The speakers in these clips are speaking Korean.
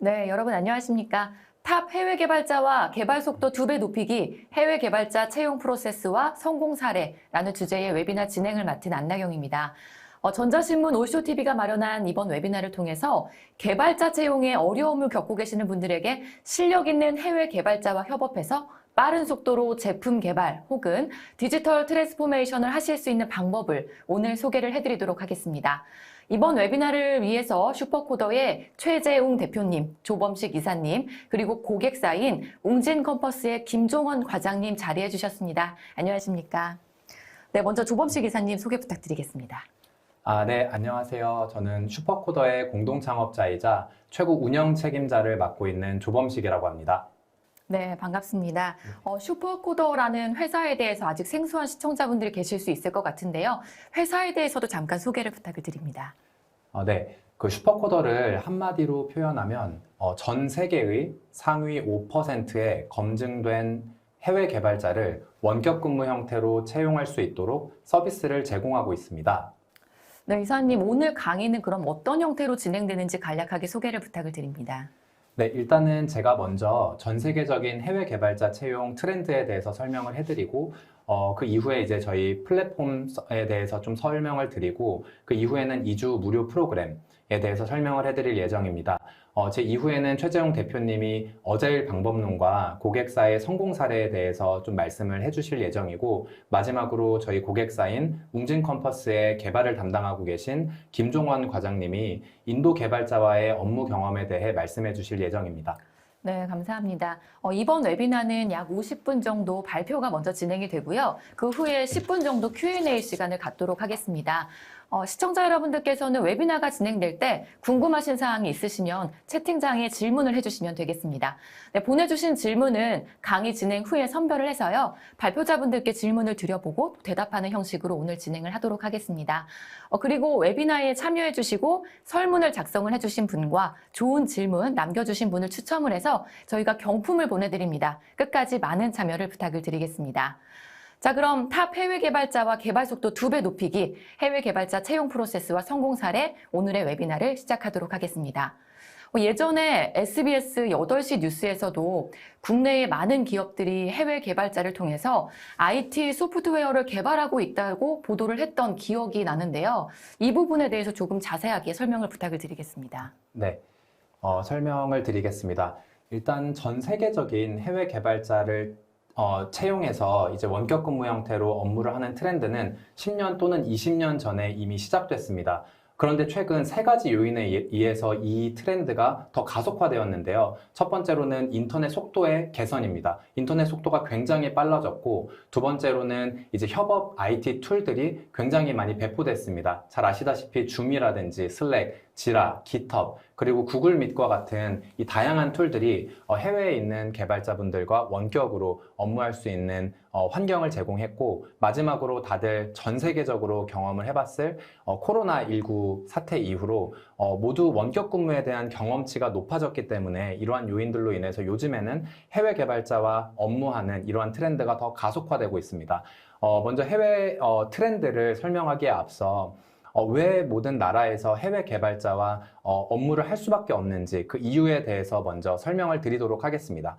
네, 여러분 안녕하십니까? 탑 해외 개발자와 개발 속도 2배 높이기, 해외 개발자 채용 프로세스와 성공 사례라는 주제의 웨비나 진행을 맡은 안나경입니다. 전자신문 올쇼TV가 마련한 이번 웨비나를 통해서 개발자 채용에 어려움을 겪고 계시는 분들에게 실력 있는 해외 개발자와 협업해서 빠른 속도로 제품 개발 혹은 디지털 트랜스포메이션을 하실 수 있는 방법을 오늘 소개를 해드리도록 하겠습니다. 이번 웨비나를 위해서 슈퍼코더의 최재웅 대표님, 조범식 이사님, 그리고 고객사인 웅진컴퍼스의 김종원 과장님 자리해 주셨습니다. 안녕하십니까? 네, 먼저 조범식 이사님 소개 부탁드리겠습니다. 네, 안녕하세요. 저는 슈퍼코더의 공동 창업자이자 최고 운영 책임자를 맡고 있는 조범식이라고 합니다. 네, 반갑습니다. 슈퍼코더라는 회사에 대해서 아직 생소한 시청자분들이 계실 수 있을 것 같은데요. 회사에 대해서도 잠깐 소개를 부탁을 드립니다. 네, 그 슈퍼코더를 한마디로 표현하면 전 세계의 상위 5%의 검증된 해외 개발자를 원격 근무 형태로 채용할 수 있도록 서비스를 제공하고 있습니다. 네, 이사님, 오늘 강의는 그럼 어떤 형태로 진행되는지 간략하게 소개를 부탁을 드립니다. 네, 일단은 제가 먼저 전 세계적인 해외 개발자 채용 트렌드에 대해서 설명을 해드리고, 그 이후에 이제 저희 플랫폼에 대해서 좀 설명을 드리고, 그 이후에는 2주 무료 프로그램에 대해서 설명을 해드릴 예정입니다. 제 이후에는 최재용 대표님이 어제일 방법론과 고객사의 성공 사례에 대해서 좀 말씀을 해주실 예정이고, 마지막으로 저희 고객사인 웅진컴퍼스의 개발을 담당하고 계신 김종원 과장님이 인도 개발자와의 업무 경험에 대해 말씀해 주실 예정입니다. 네, 감사합니다. 이번 웨비나는 약 50분 정도 발표가 먼저 진행이 되고요. 그 후에 10분 정도 Q&A 시간을 갖도록 하겠습니다. 시청자 여러분들께서는 웨비나가 진행될 때 궁금하신 사항이 있으시면 채팅창에 질문을 해주시면 되겠습니다. 네, 보내주신 질문은 강의 진행 후에 선별을 해서요. 발표자분들께 질문을 드려보고 대답하는 형식으로 오늘 진행을 하도록 하겠습니다. 그리고 웨비나에 참여해주시고 설문을 작성을 해주신 분과 좋은 질문 남겨주신 분을 추첨을 해서 저희가 경품을 보내드립니다. 끝까지 많은 참여를 부탁을 드리겠습니다. 자, 그럼 탑 해외 개발자와 개발 속도 2배 높이기, 해외 개발자 채용 프로세스와 성공 사례, 오늘의 웨비나를 시작하도록 하겠습니다. 예전에 SBS 8시 뉴스에서도 국내의 많은 기업들이 해외 개발자를 통해서 IT 소프트웨어를 개발하고 있다고 보도를 했던 기억이 나는데요. 이 부분에 대해서 조금 자세하게 설명을 부탁을 드리겠습니다. 네, 설명을 드리겠습니다. 일단 전 세계적인 해외 개발자를 채용해서 이제 원격 근무 형태로 업무를 하는 트렌드는 10년 또는 20년 전에 이미 시작됐습니다. 그런데 최근 3가지 요인에 의해서 이 트렌드가 더 가속화되었는데요. 첫 번째로는 인터넷 속도의 개선입니다. 인터넷 속도가 굉장히 빨라졌고, 두 번째로는 이제 협업 IT 툴들이 굉장히 많이 배포됐습니다. 잘 아시다시피 줌이라든지 슬랙, 지라, 깃허브, 그리고 구글 밑과 같은 이 다양한 툴들이 해외에 있는 개발자분들과 원격으로 업무할 수 있는 환경을 제공했고, 마지막으로 다들 전 세계적으로 경험을 해봤을 코로나19 사태 이후로 모두 원격 근무에 대한 경험치가 높아졌기 때문에 이러한 요인들로 인해서 요즘에는 해외 개발자와 업무하는 이러한 트렌드가 더 가속화되고 있습니다. 먼저 해외 트렌드를 설명하기에 앞서 왜 모든 나라에서 해외 개발자와 업무를 할 수밖에 없는지 그 이유에 대해서 먼저 설명을 드리도록 하겠습니다.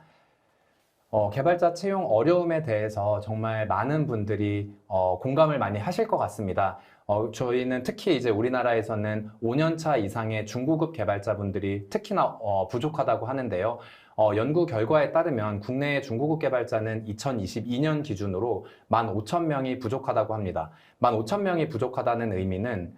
개발자 채용 어려움에 대해서 정말 많은 분들이 공감을 많이 하실 것 같습니다. 저희는 특히 이제 우리나라에서는 5년차 이상의 중고급 개발자분들이 특히나 부족하다고 하는데요. 연구 결과에 따르면 국내의 중고급 개발자는 2022년 기준으로 15,000명이 부족하다고 합니다. 15,000명이 부족하다는 의미는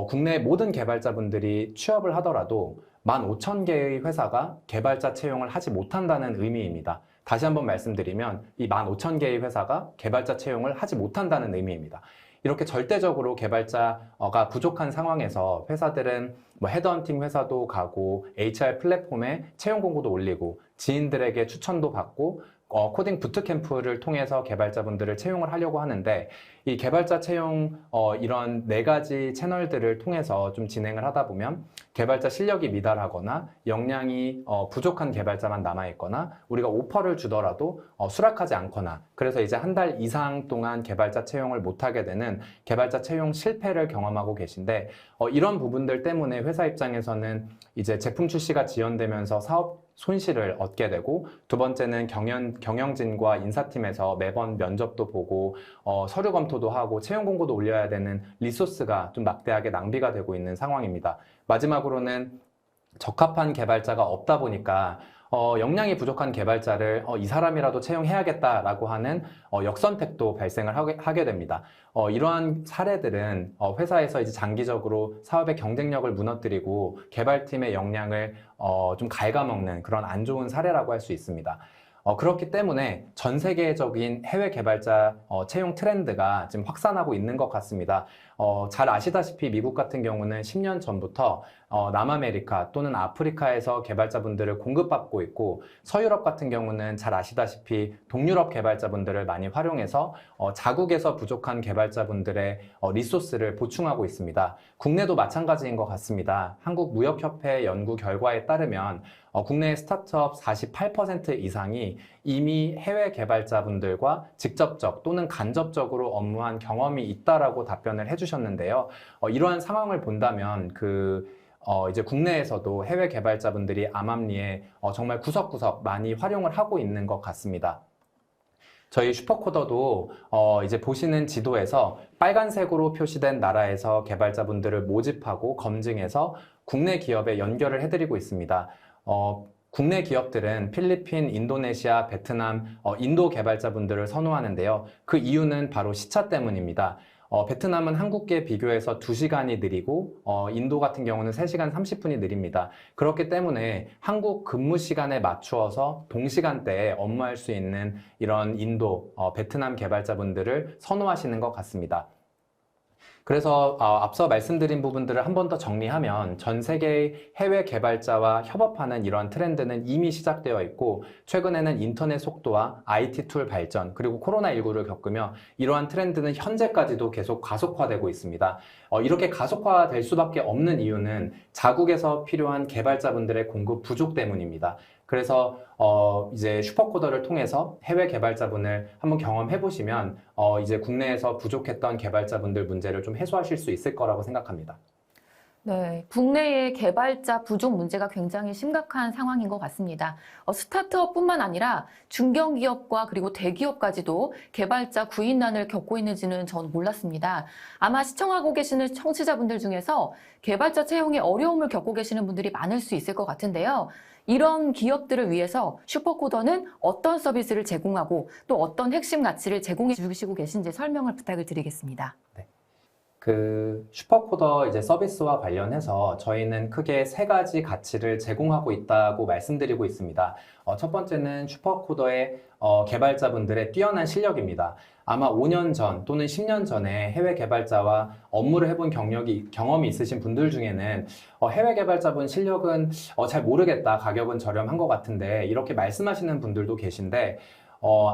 국내 모든 개발자분들이 취업을 하더라도 15,000개의 회사가 개발자 채용을 하지 못한다는 의미입니다. 다시 한번 말씀드리면 이 15,000개의 회사가 개발자 채용을 하지 못한다는 의미입니다. 이렇게 절대적으로 개발자가 부족한 상황에서 회사들은 헤드헌팅 회사도 가고 HR 플랫폼에 채용 공고도 올리고 지인들에게 추천도 받고 코딩 부트캠프를 통해서 개발자분들을 채용을 하려고 하는데 이 개발자 채용 이런 4가지 채널들을 통해서 좀 진행을 하다 보면 개발자 실력이 미달하거나 역량이 부족한 개발자만 남아있거나 우리가 오퍼를 주더라도 수락하지 않거나 그래서 이제 한 달 이상 동안 개발자 채용을 못하게 되는 개발자 채용 실패를 경험하고 계신데 이런 부분들 때문에 회사 입장에서는 이제 제품 출시가 지연되면서 사업 손실을 얻게 되고 두 번째는 경영진과 인사팀에서 매번 면접도 보고 서류 검토도 하고 채용 공고도 올려야 되는 리소스가 좀 막대하게 낭비가 되고 있는 상황입니다. 마지막으로는 적합한 개발자가 없다 보니까 역량이 부족한 개발자를 이 사람이라도 채용해야겠다라고 하는 역선택도 발생을 하게 됩니다. 이러한 사례들은 회사에서 이제 장기적으로 사업의 경쟁력을 무너뜨리고 개발팀의 역량을 좀 갉아먹는 그런 안 좋은 사례라고 할 수 있습니다. 그렇기 때문에 전 세계적인 해외 개발자 채용 트렌드가 지금 확산하고 있는 것 같습니다. 잘 아시다시피 미국 같은 경우는 10년 전부터 남아메리카 또는 아프리카에서 개발자분들을 공급받고 있고 서유럽 같은 경우는 잘 아시다시피 동유럽 개발자분들을 많이 활용해서 자국에서 부족한 개발자분들의 리소스를 보충하고 있습니다. 국내도 마찬가지인 것 같습니다. 한국무역협회 연구 결과에 따르면 국내의 스타트업 48% 이상이 이미 해외 개발자분들과 직접적 또는 간접적으로 업무한 경험이 있다라고 답변을 해주셨는데요. 이러한 상황을 본다면 이제 국내에서도 해외 개발자분들이 암암리에 정말 구석구석 많이 활용을 하고 있는 것 같습니다. 저희 슈퍼코더도 이제 보시는 지도에서 빨간색으로 표시된 나라에서 개발자분들을 모집하고 검증해서 국내 기업에 연결을 해드리고 있습니다. 국내 기업들은 필리핀, 인도네시아, 베트남, 인도 개발자분들을 선호하는데요. 그 이유는 바로 시차 때문입니다. 베트남은 한국계 비교해서 2시간이 느리고 인도 같은 경우는 3시간 30분이 느립니다. 그렇기 때문에 한국 근무 시간에 맞추어서 동시간대에 업무할 수 있는 이런 인도, 베트남 개발자분들을 선호하시는 것 같습니다. 그래서 앞서 말씀드린 부분들을 한 번 더 정리하면 전 세계의 해외 개발자와 협업하는 이러한 트렌드는 이미 시작되어 있고 최근에는 인터넷 속도와 IT 툴 발전 그리고 코로나19를 겪으며 이러한 트렌드는 현재까지도 계속 가속화되고 있습니다. 이렇게 가속화될 수밖에 없는 이유는 자국에서 필요한 개발자분들의 공급 부족 때문입니다. 그래서 이제 슈퍼코더를 통해서 해외 개발자분을 한번 경험해 보시면 이제 국내에서 부족했던 개발자분들 문제를 좀 해소하실 수 있을 거라고 생각합니다. 네, 국내의 개발자 부족 문제가 굉장히 심각한 상황인 것 같습니다. 스타트업뿐만 아니라 중견기업과 그리고 대기업까지도 개발자 구인난을 겪고 있는지는 전 몰랐습니다. 아마 시청하고 계시는 청취자분들 중에서 개발자 채용에 어려움을 겪고 계시는 분들이 많을 수 있을 것 같은데요. 이런 기업들을 위해서 슈퍼코더는 어떤 서비스를 제공하고 또 어떤 핵심 가치를 제공해 주시고 계신지 설명을 부탁을 드리겠습니다. 네. 슈퍼코더 이제 서비스와 관련해서 저희는 크게 3가지 가치를 제공하고 있다고 말씀드리고 있습니다. 첫 번째는 슈퍼코더의 개발자분들의 뛰어난 실력입니다. 아마 5년 전 또는 10년 전에 해외 개발자와 업무를 해본 경험이 있으신 분들 중에는 해외 개발자분 실력은 잘 모르겠다, 가격은 저렴한 것 같은데 이렇게 말씀하시는 분들도 계신데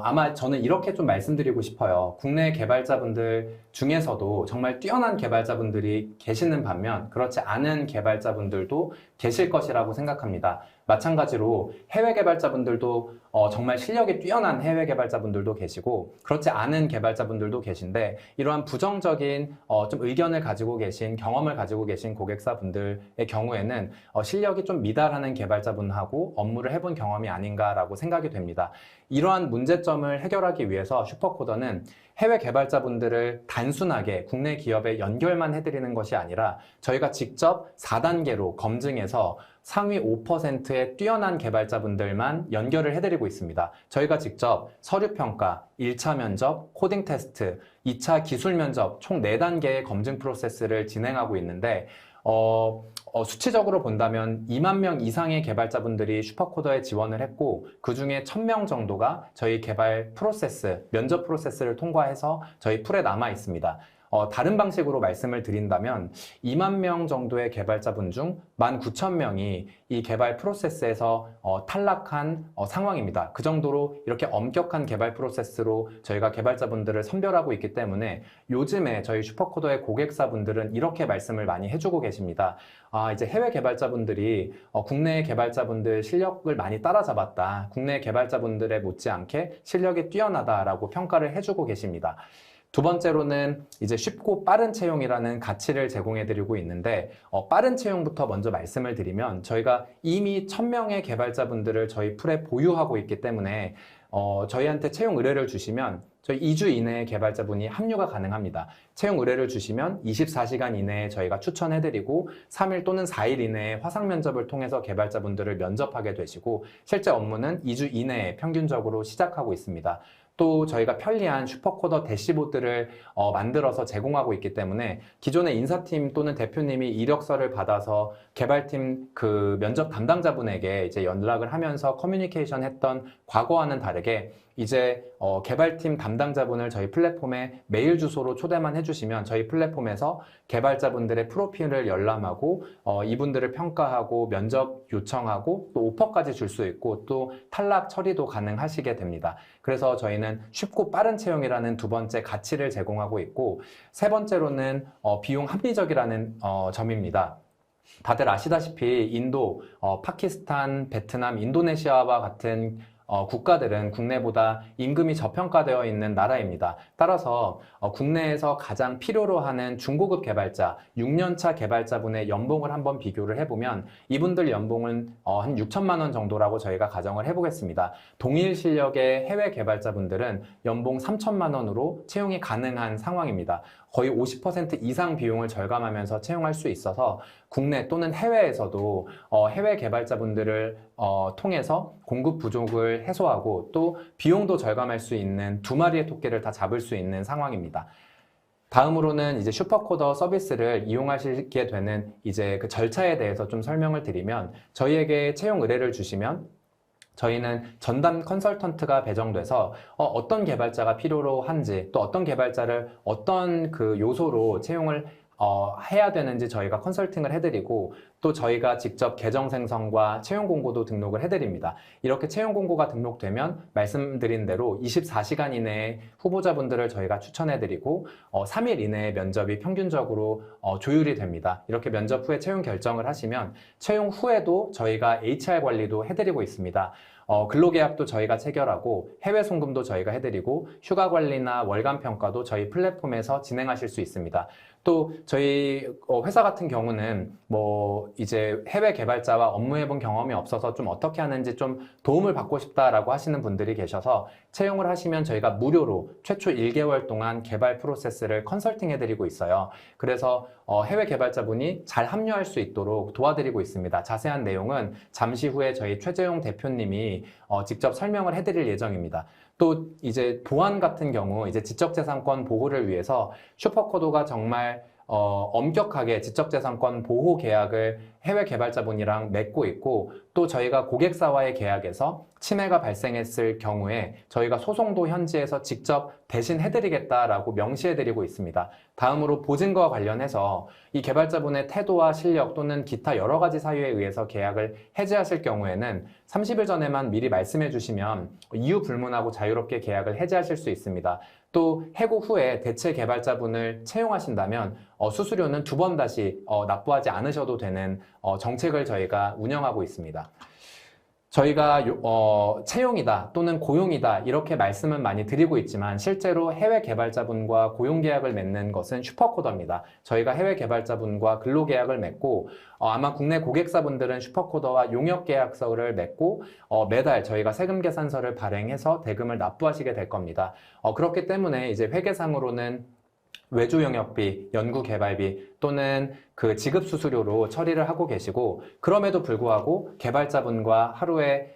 아마 저는 이렇게 좀 말씀드리고 싶어요. 국내 개발자분들 중에서도 정말 뛰어난 개발자분들이 계시는 반면 그렇지 않은 개발자분들도 계실 것이라고 생각합니다. 마찬가지로 해외 개발자분들도 정말 실력이 뛰어난 해외 개발자분들도 계시고 그렇지 않은 개발자분들도 계신데 이러한 부정적인 좀 의견을 가지고 계신 경험을 가지고 계신 고객사분들의 경우에는 실력이 좀 미달하는 개발자분하고 업무를 해본 경험이 아닌가라고 생각이 됩니다. 이러한 문제점을 해결하기 위해서 슈퍼코더는 해외 개발자분들을 단순하게 국내 기업에 연결만 해드리는 것이 아니라 저희가 직접 4단계로 검증해서 상위 5%의 뛰어난 개발자분들만 연결을 해드리고 있습니다. 저희가 직접 서류평가, 1차 면접, 코딩 테스트, 2차 기술 면접 총 4단계의 검증 프로세스를 진행하고 있는데 수치적으로 본다면 2만 명 이상의 개발자분들이 슈퍼코더에 지원을 했고 그 중에 1000명 정도가 저희 개발 프로세스, 면접 프로세스를 통과해서 저희 풀에 남아 있습니다. 다른 방식으로 말씀을 드린다면 2만 명 정도의 개발자분 중 19,000명이 이 개발 프로세스에서 탈락한 상황입니다. 그 정도로 이렇게 엄격한 개발 프로세스로 저희가 개발자분들을 선별하고 있기 때문에 요즘에 저희 슈퍼코더의 고객사분들은 이렇게 말씀을 많이 해주고 계십니다. 이제 해외 개발자분들이 국내 개발자분들 실력을 많이 따라잡았다. 국내 개발자분들에 못지않게 실력이 뛰어나다라고 평가를 해주고 계십니다. 두 번째로는 이제 쉽고 빠른 채용이라는 가치를 제공해드리고 있는데 빠른 채용부터 먼저 말씀을 드리면 저희가 이미 1,000명의 개발자분들을 저희 풀에 보유하고 있기 때문에 저희한테 채용 의뢰를 주시면 저희 2주 이내에 개발자분이 합류가 가능합니다. 채용 의뢰를 주시면 24시간 이내에 저희가 추천해드리고 3일 또는 4일 이내에 화상 면접을 통해서 개발자분들을 면접하게 되시고 실제 업무는 2주 이내에 평균적으로 시작하고 있습니다. 또 저희가 편리한 슈퍼코더 대시보드를 만들어서 제공하고 있기 때문에 기존의 인사팀 또는 대표님이 이력서를 받아서 개발팀 그 면접 담당자분에게 이제 연락을 하면서 커뮤니케이션 했던 과거와는 다르게 이제 개발팀 담당자분을 저희 플랫폼에 메일 주소로 초대만 해주시면 저희 플랫폼에서 개발자분들의 프로필을 열람하고 이분들을 평가하고 면접 요청하고 또 오퍼까지 줄 수 있고 또 탈락 처리도 가능하시게 됩니다. 그래서 저희는 쉽고 빠른 채용이라는 두 번째 가치를 제공하고 있고 세 번째로는 비용 합리적이라는 점입니다. 다들 아시다시피 인도, 파키스탄, 베트남, 인도네시아와 같은 국가들은 국내보다 임금이 저평가되어 있는 나라입니다. 따라서 국내에서 가장 필요로 하는 중고급 개발자, 6년차 개발자분의 연봉을 한번 비교를 해보면 이분들 연봉은 한 6천만 원 정도라고 저희가 가정을 해보겠습니다. 동일 실력의 해외 개발자분들은 연봉 3천만 원으로 채용이 가능한 상황입니다. 거의 50% 이상 비용을 절감하면서 채용할 수 있어서 국내 또는 해외에서도 해외 개발자분들을 통해서 공급 부족을 해소하고 또 비용도 절감할 수 있는 두 마리의 토끼를 다 잡을 수 있는 상황입니다. 다음으로는 이제 슈퍼코더 서비스를 이용하시게 되는 이제 그 절차에 대해서 좀 설명을 드리면 저희에게 채용 의뢰를 주시면 저희는 전담 컨설턴트가 배정돼서 어떤 개발자가 필요로 한지 또 어떤 개발자를 어떤 그 요소로 채용을 해야 되는지 저희가 컨설팅을 해드리고 또 저희가 직접 계정 생성과 채용 공고도 등록을 해드립니다. 이렇게 채용 공고가 등록되면 말씀드린 대로 24시간 이내에 후보자분들을 저희가 추천해드리고 3일 이내에 면접이 평균적으로 조율이 됩니다. 이렇게 면접 후에 채용 결정을 하시면 채용 후에도 저희가 HR 관리도 해드리고 있습니다. 근로계약도 저희가 체결하고 해외 송금도 저희가 해드리고 휴가 관리나 월간 평가도 저희 플랫폼에서 진행하실 수 있습니다. 또 저희 회사 같은 경우는 뭐 이제 해외 개발자와 업무해본 경험이 없어서 좀 어떻게 하는지 좀 도움을 받고 싶다라고 하시는 분들이 계셔서 채용을 하시면 저희가 무료로 최초 1개월 동안 개발 프로세스를 컨설팅해드리고 있어요. 그래서 해외 개발자분이 잘 합류할 수 있도록 도와드리고 있습니다. 자세한 내용은 잠시 후에 저희 최재용 대표님이 직접 설명을 해드릴 예정입니다. 또 이제 보안 같은 경우 이제 지적재산권 보호를 위해서 슈퍼코더가 정말 엄격하게 지적재산권 보호 계약을 해외 개발자분이랑 맺고 있고 또 저희가 고객사와의 계약에서 침해가 발생했을 경우에 저희가 소송도 현지에서 직접 대신 해드리겠다라고 명시해드리고 있습니다. 다음으로 보증과 관련해서 이 개발자분의 태도와 실력 또는 기타 여러 가지 사유에 의해서 계약을 해지하실 경우에는 30일 전에만 미리 말씀해 주시면 이유 불문하고 자유롭게 계약을 해지하실 수 있습니다. 또 해고 후에 대체 개발자분을 채용하신다면 수수료는 2번 다시 납부하지 않으셔도 되는 정책을 저희가 운영하고 있습니다. 저희가 채용이다 또는 고용이다 이렇게 말씀은 많이 드리고 있지만 실제로 해외 개발자분과 고용계약을 맺는 것은 슈퍼코더입니다. 저희가 해외 개발자분과 근로계약을 맺고 아마 국내 고객사분들은 슈퍼코더와 용역계약서를 맺고 매달 저희가 세금계산서를 발행해서 대금을 납부하시게 될 겁니다. 그렇기 때문에 이제 회계상으로는 외주 영역비, 연구 개발비 또는 그 지급 수수료로 처리를 하고 계시고 그럼에도 불구하고 개발자분과 하루에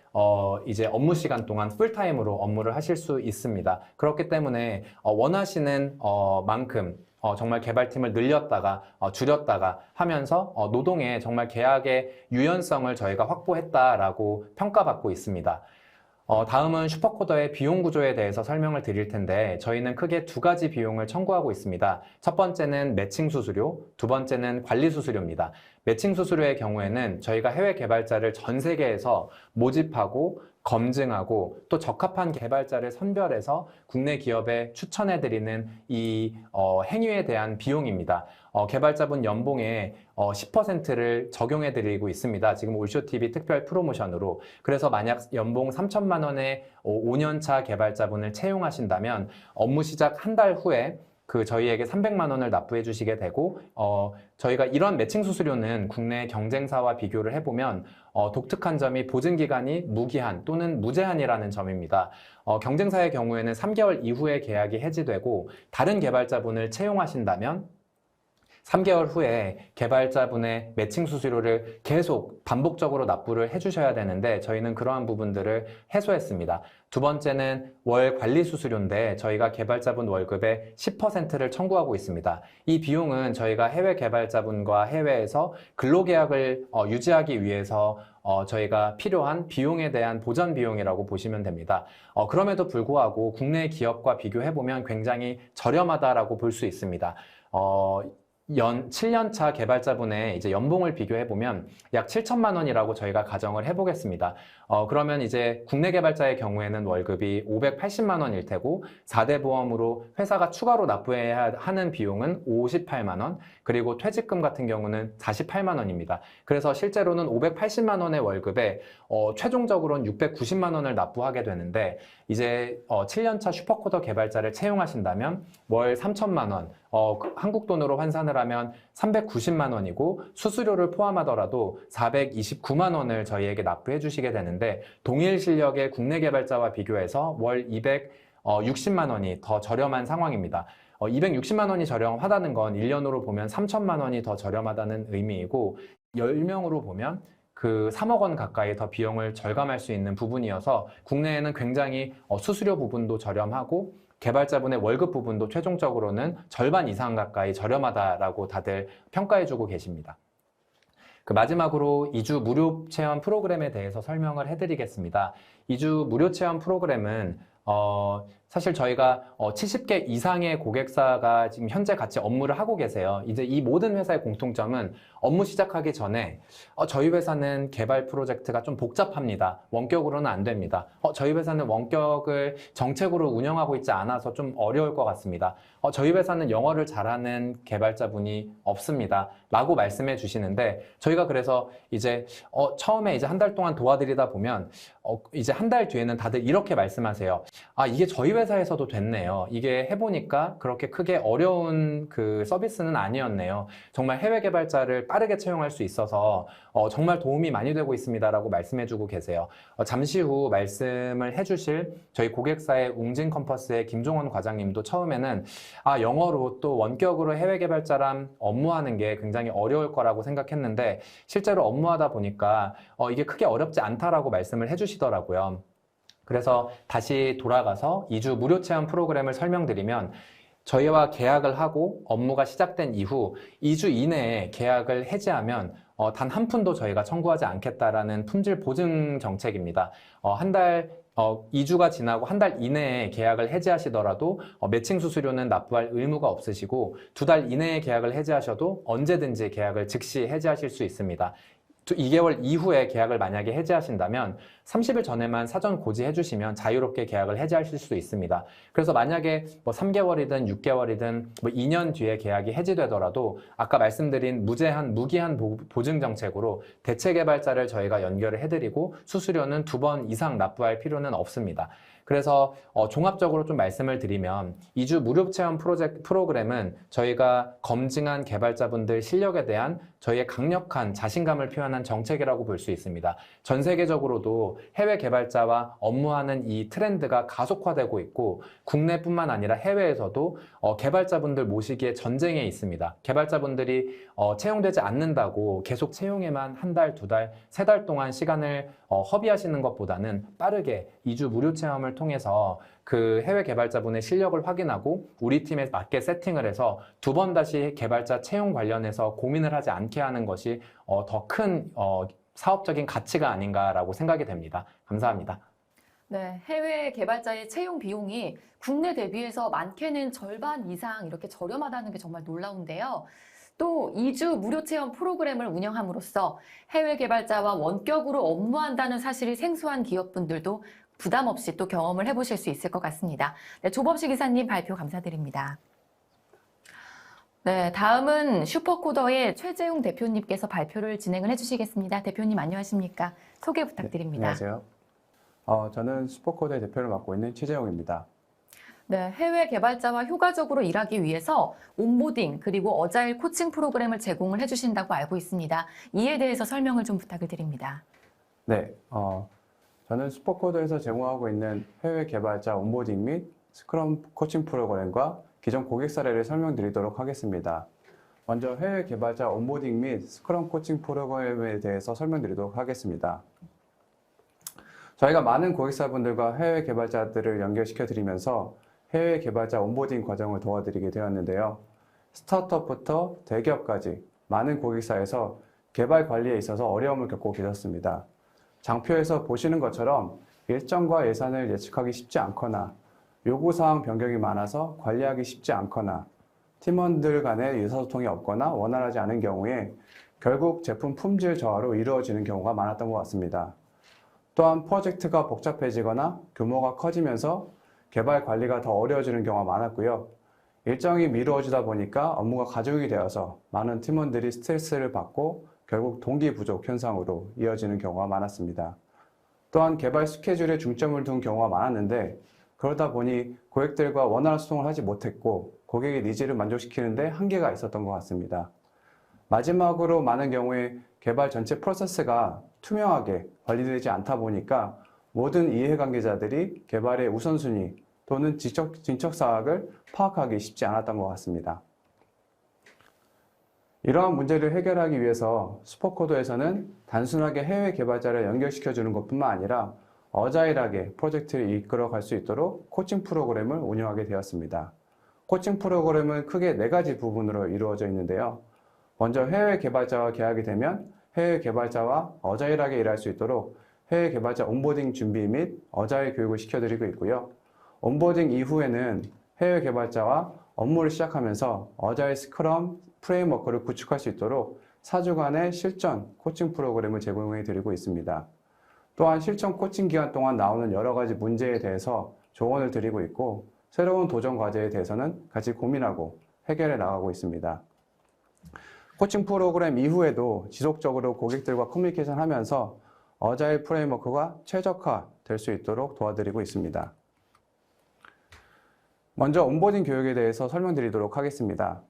이제 업무 시간 동안 풀타임으로 업무를 하실 수 있습니다. 그렇기 때문에 원하시는 만큼 정말 개발팀을 늘렸다가 줄였다가 하면서 노동의 정말 계약의 유연성을 저희가 확보했다라고 평가받고 있습니다. 다음은 슈퍼코더의 비용 구조에 대해서 설명을 드릴 텐데 저희는 크게 두 가지 비용을 청구하고 있습니다. 첫 번째는 매칭 수수료, 두 번째는 관리 수수료입니다. 매칭 수수료의 경우에는 저희가 해외 개발자를 전 세계에서 모집하고 검증하고 또 적합한 개발자를 선별해서 국내 기업에 추천해드리는 이 행위에 대한 비용입니다. 개발자분 연봉의 10%를 적용해드리고 있습니다. 지금 올쇼TV 특별 프로모션으로. 그래서 만약 연봉 3천만 원의 5년차 개발자분을 채용하신다면 업무 시작 한 달 후에 저희에게 300만 원을 납부해 주시게 되고, 저희가 이런 매칭 수수료는 국내 경쟁사와 비교를 해보면, 독특한 점이 보증기간이 무기한 또는 무제한이라는 점입니다. 경쟁사의 경우에는 3개월 이후에 계약이 해지되고, 다른 개발자분을 채용하신다면, 3개월 후에 개발자분의 매칭 수수료를 계속 반복적으로 납부를 해주셔야 되는데 저희는 그러한 부분들을 해소했습니다. 두 번째는 월 관리 수수료인데 저희가 개발자분 월급의 10%를 청구하고 있습니다. 이 비용은 저희가 해외 개발자분과 해외에서 근로계약을 유지하기 위해서 저희가 필요한 비용에 대한 보전 비용이라고 보시면 됩니다. 그럼에도 불구하고 국내 기업과 비교해보면 굉장히 저렴하다라고 볼 수 있습니다. 7년차 개발자분의 이제 연봉을 비교해보면 약 7천만 원이라고 저희가 가정을 해보겠습니다. 그러면 이제 국내 개발자의 경우에는 월급이 580만 원일 테고 4대 보험으로 회사가 추가로 납부해야 하는 비용은 58만 원, 그리고 퇴직금 같은 경우는 48만 원입니다. 그래서 실제로는 580만 원의 월급에 최종적으로는 690만 원을 납부하게 되는데 이제 7년차 슈퍼코더 개발자를 채용하신다면 월 3천만 원, 한국 돈으로 환산을 하면 390만 원이고 수수료를 포함하더라도 429만 원을 저희에게 납부해 주시게 되는데 동일 실력의 국내 개발자와 비교해서 월 260만 원이 더 저렴한 상황입니다. 260만 원이 저렴하다는 건 1년으로 보면 3천만 원이 더 저렴하다는 의미이고 10명으로 보면 3억 원 가까이 더 비용을 절감할 수 있는 부분이어서 국내에는 굉장히 수수료 부분도 저렴하고 개발자분의 월급 부분도 최종적으로는 절반 이상 가까이 저렴하다라고 다들 평가해주고 계십니다. 마지막으로 2주 무료 체험 프로그램에 대해서 설명을 해드리겠습니다. 2주 무료 체험 프로그램은 사실 저희가 70개 이상의 고객사가 지금 현재 같이 업무를 하고 계세요. 이제 이 모든 회사의 공통점은 업무 시작하기 전에 저희 회사는 개발 프로젝트가 좀 복잡합니다. 원격으로는 안 됩니다. 저희 회사는 원격을 정책으로 운영하고 있지 않아서 좀 어려울 것 같습니다. 저희 회사는 영어를 잘하는 개발자분이 없습니다. 라고 말씀해 주시는데 저희가 그래서 이제 처음에 이제 한 달 동안 도와드리다 보면 이제 한 달 뒤에는 다들 이렇게 말씀하세요. 이게 저희 회사에서도 됐네요. 이게 해보니까 그렇게 크게 어려운 서비스는 아니었네요. 정말 해외 개발자를 빠르게 채용할 수 있어서 정말 도움이 많이 되고 있습니다라고 말씀해주고 계세요. 잠시 후 말씀을 해주실 저희 고객사의 웅진 컴퍼스의 김종원 과장님도 처음에는 영어로 또 원격으로 해외 개발자랑 업무하는 게 굉장히 어려울 거라고 생각했는데 실제로 업무하다 보니까 이게 크게 어렵지 않다라고 말씀을 해주시더라고요. 그래서 다시 돌아가서 2주 무료 체험 프로그램을 설명드리면 저희와 계약을 하고 업무가 시작된 이후 2주 이내에 계약을 해지하면 단 한 푼도 저희가 청구하지 않겠다라는 품질 보증 정책입니다. 2주가 지나고 한 달 이내에 계약을 해지하시더라도 매칭 수수료는 납부할 의무가 없으시고 2달 이내에 계약을 해지하셔도 언제든지 계약을 즉시 해지하실 수 있습니다. 2개월 이후에 계약을 만약에 해지하신다면 30일 전에만 사전 고지해 주시면 자유롭게 계약을 해지하실 수 있습니다. 그래서 만약에 3개월이든 6개월이든 2년 뒤에 계약이 해지되더라도 아까 말씀드린 무기한 보증 정책으로 대체 개발자를 저희가 연결을 해드리고 수수료는 2번 이상 납부할 필요는 없습니다. 그래서 종합적으로 좀 말씀을 드리면 2주 무료 체험 프로그램은 저희가 검증한 개발자분들 실력에 대한 저희의 강력한 자신감을 표현한 정책이라고 볼 수 있습니다. 전 세계적으로도 해외 개발자와 업무하는 이 트렌드가 가속화되고 있고 국내뿐만 아니라 해외에서도 개발자분들 모시기에 전쟁에 있습니다. 개발자분들이 채용되지 않는다고 계속 채용에만 한 달, 2달, 3달 동안 시간을 허비하시는 것보다는 빠르게 2주 무료 체험을 통해서 해외 개발자분의 실력을 확인하고 우리 팀에 맞게 세팅을 해서 2번 다시 개발자 채용 관련해서 고민을 하지 않게 하는 것이 더 큰 사업적인 가치가 아닌가라고 생각이 됩니다. 감사합니다. 네, 해외 개발자의 채용 비용이 국내 대비해서 많게는 절반 이상 이렇게 저렴하다는 게 정말 놀라운데요. 또 2주 무료 체험 프로그램을 운영함으로써 해외 개발자와 원격으로 업무한다는 사실이 생소한 기업분들도 부담 없이 또 경험을 해보실 수 있을 것 같습니다. 네, 조범식 이사님 발표 감사드립니다. 네, 다음은 슈퍼코더의 최재웅 대표님께서 발표를 진행을 해주시겠습니다. 대표님 안녕하십니까? 소개 부탁드립니다. 네, 안녕하세요. 저는 슈퍼코드의 대표를 맡고 있는 최재용입니다. 네, 해외 개발자와 효과적으로 일하기 위해서 온보딩 그리고 어자일 코칭 프로그램을 제공을 해주신다고 알고 있습니다. 이에 대해서 설명을 좀 부탁을 드립니다. 네, 저는 슈퍼코드에서 제공하고 있는 해외 개발자 온보딩 및 스크럼 코칭 프로그램과 기존 고객 사례를 설명드리도록 하겠습니다. 먼저 해외 개발자 온보딩 및 스크럼 코칭 프로그램에 대해서 설명드리도록 하겠습니다. 저희가 많은 고객사분들과 해외 개발자들을 연결시켜 드리면서 해외 개발자 온보딩 과정을 도와드리게 되었는데요. 스타트업부터 대기업까지 많은 고객사에서 개발 관리에 있어서 어려움을 겪고 계셨습니다. 장표에서 보시는 것처럼 일정과 예산을 예측하기 쉽지 않거나 요구사항 변경이 많아서 관리하기 쉽지 않거나 팀원들 간의 의사소통이 없거나 원활하지 않은 경우에 결국 제품 품질 저하로 이루어지는 경우가 많았던 것 같습니다. 또한 프로젝트가 복잡해지거나 규모가 커지면서 개발 관리가 더 어려워지는 경우가 많았고요. 일정이 미루어지다 보니까 업무가 가중이 되어서 많은 팀원들이 스트레스를 받고 결국 동기 부족 현상으로 이어지는 경우가 많았습니다. 또한 개발 스케줄에 중점을 둔 경우가 많았는데 그러다 보니 고객들과 원활한 소통을 하지 못했고 고객의 니즈를 만족시키는데 한계가 있었던 것 같습니다. 마지막으로 많은 경우에 개발 전체 프로세스가 투명하게 관리되지 않다 보니까 모든 이해관계자들이 개발의 우선순위 또는 진척사항을 파악하기 쉽지 않았던 것 같습니다. 이러한 문제를 해결하기 위해서 슈퍼코드에서는 단순하게 해외 개발자를 연결시켜주는 것뿐만 아니라 어자일하게 프로젝트를 이끌어갈 수 있도록 코칭 프로그램을 운영하게 되었습니다. 코칭 프로그램은 크게 4가지 부분으로 이루어져 있는데요. 먼저 해외 개발자와 계약이 되면 해외 개발자와 어자일하게 일할 수 있도록 해외 개발자 온보딩 준비 및 어자일 교육을 시켜드리고 있고요. 온보딩 이후에는 해외 개발자와 업무를 시작하면서 어자일 스크럼 프레임워크를 구축할 수 있도록 4주간의 실전 코칭 프로그램을 제공해 드리고 있습니다. 또한 실전 코칭 기간 동안 나오는 여러 가지 문제에 대해서 조언을 드리고 있고 새로운 도전 과제에 대해서는 같이 고민하고 해결해 나가고 있습니다. 코칭 프로그램 이후에도 지속적으로 고객들과 커뮤니케이션 하면서 어자일 프레임워크가 최적화될 수 있도록 도와드리고 있습니다. 먼저 온보딩 교육에 대해서 설명드리도록 하겠습니다.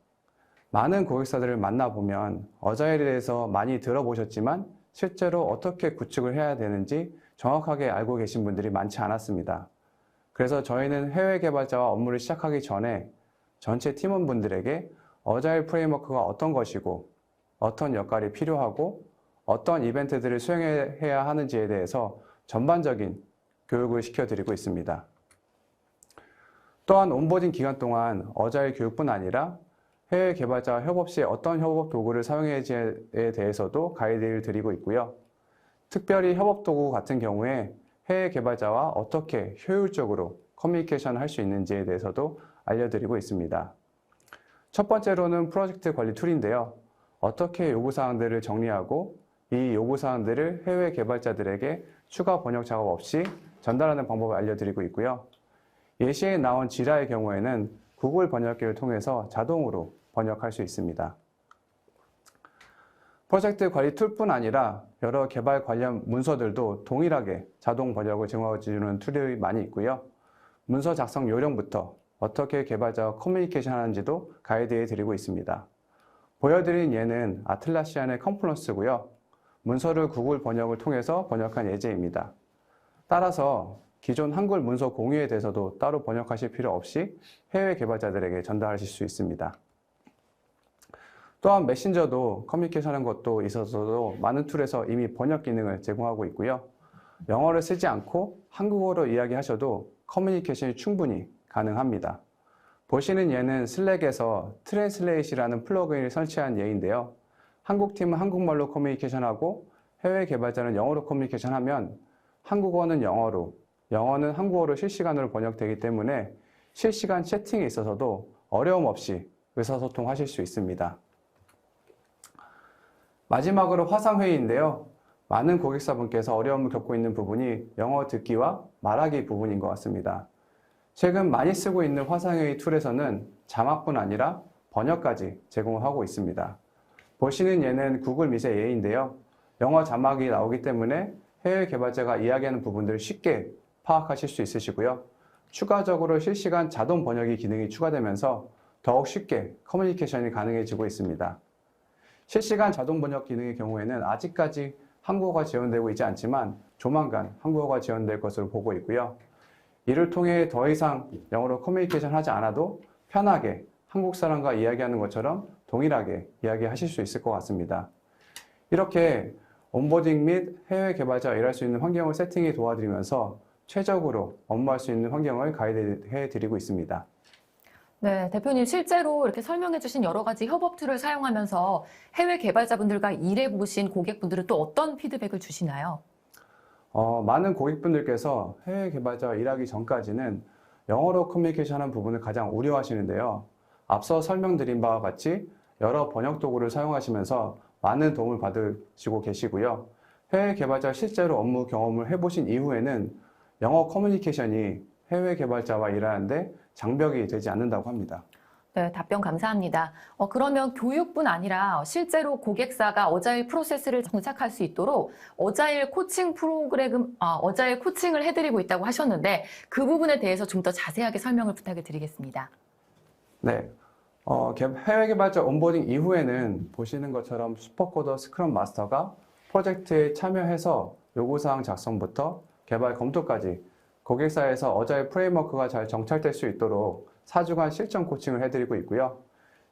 많은 고객사들을 만나보면 어자일에 대해서 많이 들어보셨지만 실제로 어떻게 구축을 해야 되는지 정확하게 알고 계신 분들이 많지 않았습니다. 그래서 저희는 해외 개발자와 업무를 시작하기 전에 전체 팀원분들에게 어자일 프레임워크가 어떤 것이고 어떤 역할이 필요하고 어떤 이벤트들을 수행해야 하는지에 대해서 전반적인 교육을 시켜드리고 있습니다. 또한 온보딩 기간 동안 어자일 교육뿐 아니라 해외 개발자와 협업 시 어떤 협업 도구를 사용해야지에 대해서도 가이드를 드리고 있고요. 특별히 협업 도구 같은 경우에 해외 개발자와 어떻게 효율적으로 커뮤니케이션을 할 수 있는지에 대해서도 알려드리고 있습니다. 첫 번째로는 프로젝트 관리 툴인데요. 어떻게 요구사항들을 정리하고 이 요구사항들을 해외 개발자들에게 추가 번역 작업 없이 전달하는 방법을 알려드리고 있고요. 예시에 나온 지라의 경우에는 구글 번역기를 통해서 자동으로 번역할 수 있습니다. 프로젝트 관리 툴뿐 아니라 여러 개발 관련 문서들도 동일하게 자동 번역을 제공해주는 툴이 많이 있고요. 문서 작성 요령부터 어떻게 개발자와 커뮤니케이션 하는지도 가이드해 드리고 있습니다. 보여드린 예는 아틀라시안의 컴플런스고요. 문서를 구글 번역을 통해서 번역한 예제입니다. 따라서 기존 한글 문서 공유에 대해서도 따로 번역하실 필요 없이 해외 개발자들에게 전달하실 수 있습니다. 또한 메신저도 커뮤니케이션하는 것도 있어서도 많은 툴에서 이미 번역 기능을 제공하고 있고요. 영어를 쓰지 않고 한국어로 이야기하셔도 커뮤니케이션이 충분히 가능합니다. 보시는 예는 슬랙에서 트랜슬레이트라는 플러그인을 설치한 예인데요. 한국팀은 한국말로 커뮤니케이션하고 해외 개발자는 영어로 커뮤니케이션하면 한국어는 영어로, 영어는 한국어로 실시간으로 번역되기 때문에 실시간 채팅에 있어서도 어려움 없이 의사소통하실 수 있습니다. 마지막으로 화상회의인데요. 많은 고객사분께서 어려움을 겪고 있는 부분이 영어 듣기와 말하기 부분인 것 같습니다. 최근 많이 쓰고 있는 화상회의 툴에서는 자막뿐 아니라 번역까지 제공을 하고 있습니다. 보시는 예는 구글 미의 예인데요. 영어 자막이 나오기 때문에 해외 개발자가 이야기하는 부분들을 쉽게 파악하실 수 있으시고요. 추가적으로 실시간 자동 번역기 기능이 추가되면서 더욱 쉽게 커뮤니케이션이 가능해지고 있습니다. 실시간 자동 번역 기능의 경우에는 아직까지 한국어가 지원되고 있지 않지만 조만간 한국어가 지원될 것으로 보고 있고요. 이를 통해 더 이상 영어로 커뮤니케이션 하지 않아도 편하게 한국 사람과 이야기하는 것처럼 동일하게 이야기하실 수 있을 것 같습니다. 이렇게 온보딩 및 해외 개발자가 일할 수 있는 환경을 세팅해 도와드리면서 최적으로 업무할 수 있는 환경을 가이드해 드리고 있습니다. 네, 대표님 실제로 이렇게 설명해 주신 여러 가지 협업 툴을 사용하면서 해외 개발자분들과 일해 보신 고객분들은 또 어떤 피드백을 주시나요? 많은 고객분들께서 해외 개발자와 일하기 전까지는 영어로 커뮤니케이션하는 부분을 가장 우려하시는데요. 앞서 설명드린 바와 같이 여러 번역 도구를 사용하시면서 많은 도움을 받으시고 계시고요. 해외 개발자 실제로 업무 경험을 해보신 이후에는 영어 커뮤니케이션이 해외 개발자와 일하는데 장벽이 되지 않는다고 합니다. 네, 답변 감사합니다. 그러면 교육뿐 아니라 실제로 고객사가 어자일 프로세스를 정착할 수 있도록 어자일 코칭 프로그램, 어자일 코칭을 해드리고 있다고 하셨는데 그 부분에 대해서 좀 더 자세하게 설명을 부탁을 드리겠습니다. 네. 해외 개발자 온보딩 이후에는 보시는 것처럼 슈퍼코더 스크럼 마스터가 프로젝트에 참여해서 요구사항 작성부터 개발 검토까지 고객사에서 어자일 프레임워크가 잘 정착될 수 있도록 4주간 실전 코칭을 해드리고 있고요.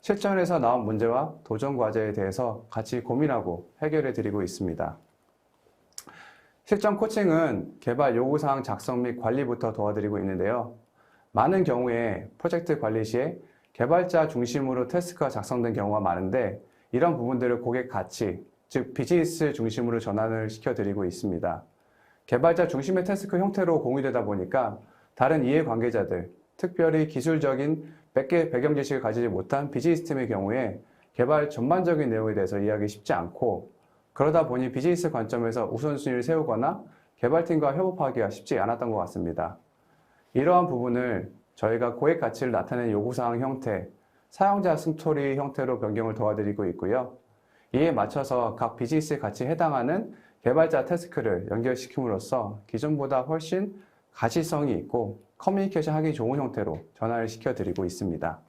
실전에서 나온 문제와 도전 과제에 대해서 같이 고민하고 해결해 드리고 있습니다. 실전 코칭은 개발 요구사항 작성 및 관리부터 도와드리고 있는데요. 많은 경우에 프로젝트 관리 시에 개발자 중심으로 태스크가 작성된 경우가 많은데 이런 부분들을 고객 가치, 즉 비즈니스 중심으로 전환을 시켜드리고 있습니다. 개발자 중심의 태스크 형태로 공유되다 보니까 다른 이해관계자들, 특별히 기술적인 배경 지식을 가지지 못한 비즈니스 팀의 경우에 개발 전반적인 내용에 대해서 이해하기 쉽지 않고 그러다 보니 비즈니스 관점에서 우선순위를 세우거나 개발팀과 협업하기가 쉽지 않았던 것 같습니다. 이러한 부분을 저희가 고객 가치를 나타내는 요구사항 형태, 사용자 스토리 형태로 변경을 도와드리고 있고요. 이에 맞춰서 각 비즈니스 가치에 해당하는 개발자 태스크를 연결시킴으로써 기존보다 훨씬 가시성이 있고 커뮤니케이션 하기 좋은 형태로 전환을 시켜드리고 있습니다.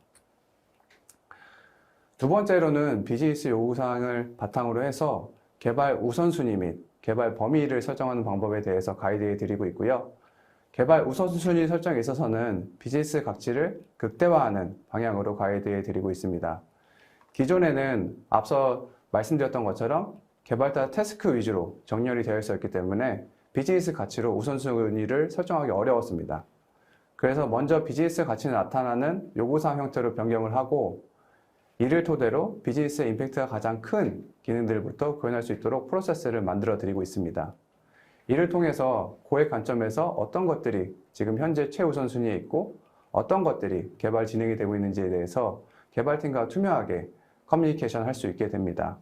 두 번째로는 비즈니스 요구사항을 바탕으로 해서 개발 우선순위 및 개발 범위를 설정하는 방법에 대해서 가이드해 드리고 있고요. 개발 우선순위 설정에 있어서는 비즈니스 가치를 극대화하는 방향으로 가이드해 드리고 있습니다. 기존에는 앞서 말씀드렸던 것처럼 개발자 태스크 위주로 정렬이 되어 있었기 때문에 비즈니스 가치로 우선순위를 설정하기 어려웠습니다. 그래서 먼저 비즈니스 가치가 나타나는 요구사항 형태로 변경을 하고 이를 토대로 비즈니스 임팩트가 가장 큰 기능들부터 구현할 수 있도록 프로세스를 만들어 드리고 있습니다. 이를 통해서 고객 관점에서 어떤 것들이 지금 현재 최우선순위에 있고 어떤 것들이 개발 진행이 되고 있는지에 대해서 개발팀과 투명하게 커뮤니케이션 할 수 있게 됩니다.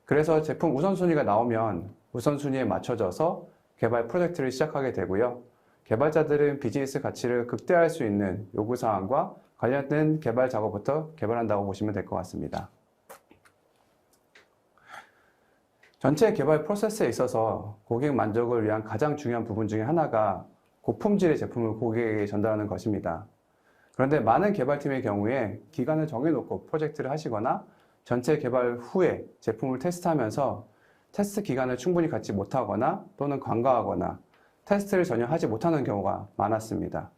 그래서 제품 우선순위가 나오면 우선순위에 맞춰져서 개발 프로젝트를 시작하게 되고요. 개발자들은 비즈니스 가치를 극대화할 수 있는 요구사항과 관련된 개발 작업부터 개발한다고 보시면 될 것 같습니다. 전체 개발 프로세스에 있어서 고객 만족을 위한 가장 중요한 부분 중에 하나가 고품질의 제품을 고객에게 전달하는 것입니다. 그런데 많은 개발팀의 경우에 기간을 정해놓고 프로젝트를 하시거나 전체 개발 후에 제품을 테스트하면서 테스트 기간을 충분히 갖지 못하거나 또는 간과하거나 테스트를 전혀 하지 못하는 경우가 많았습니다.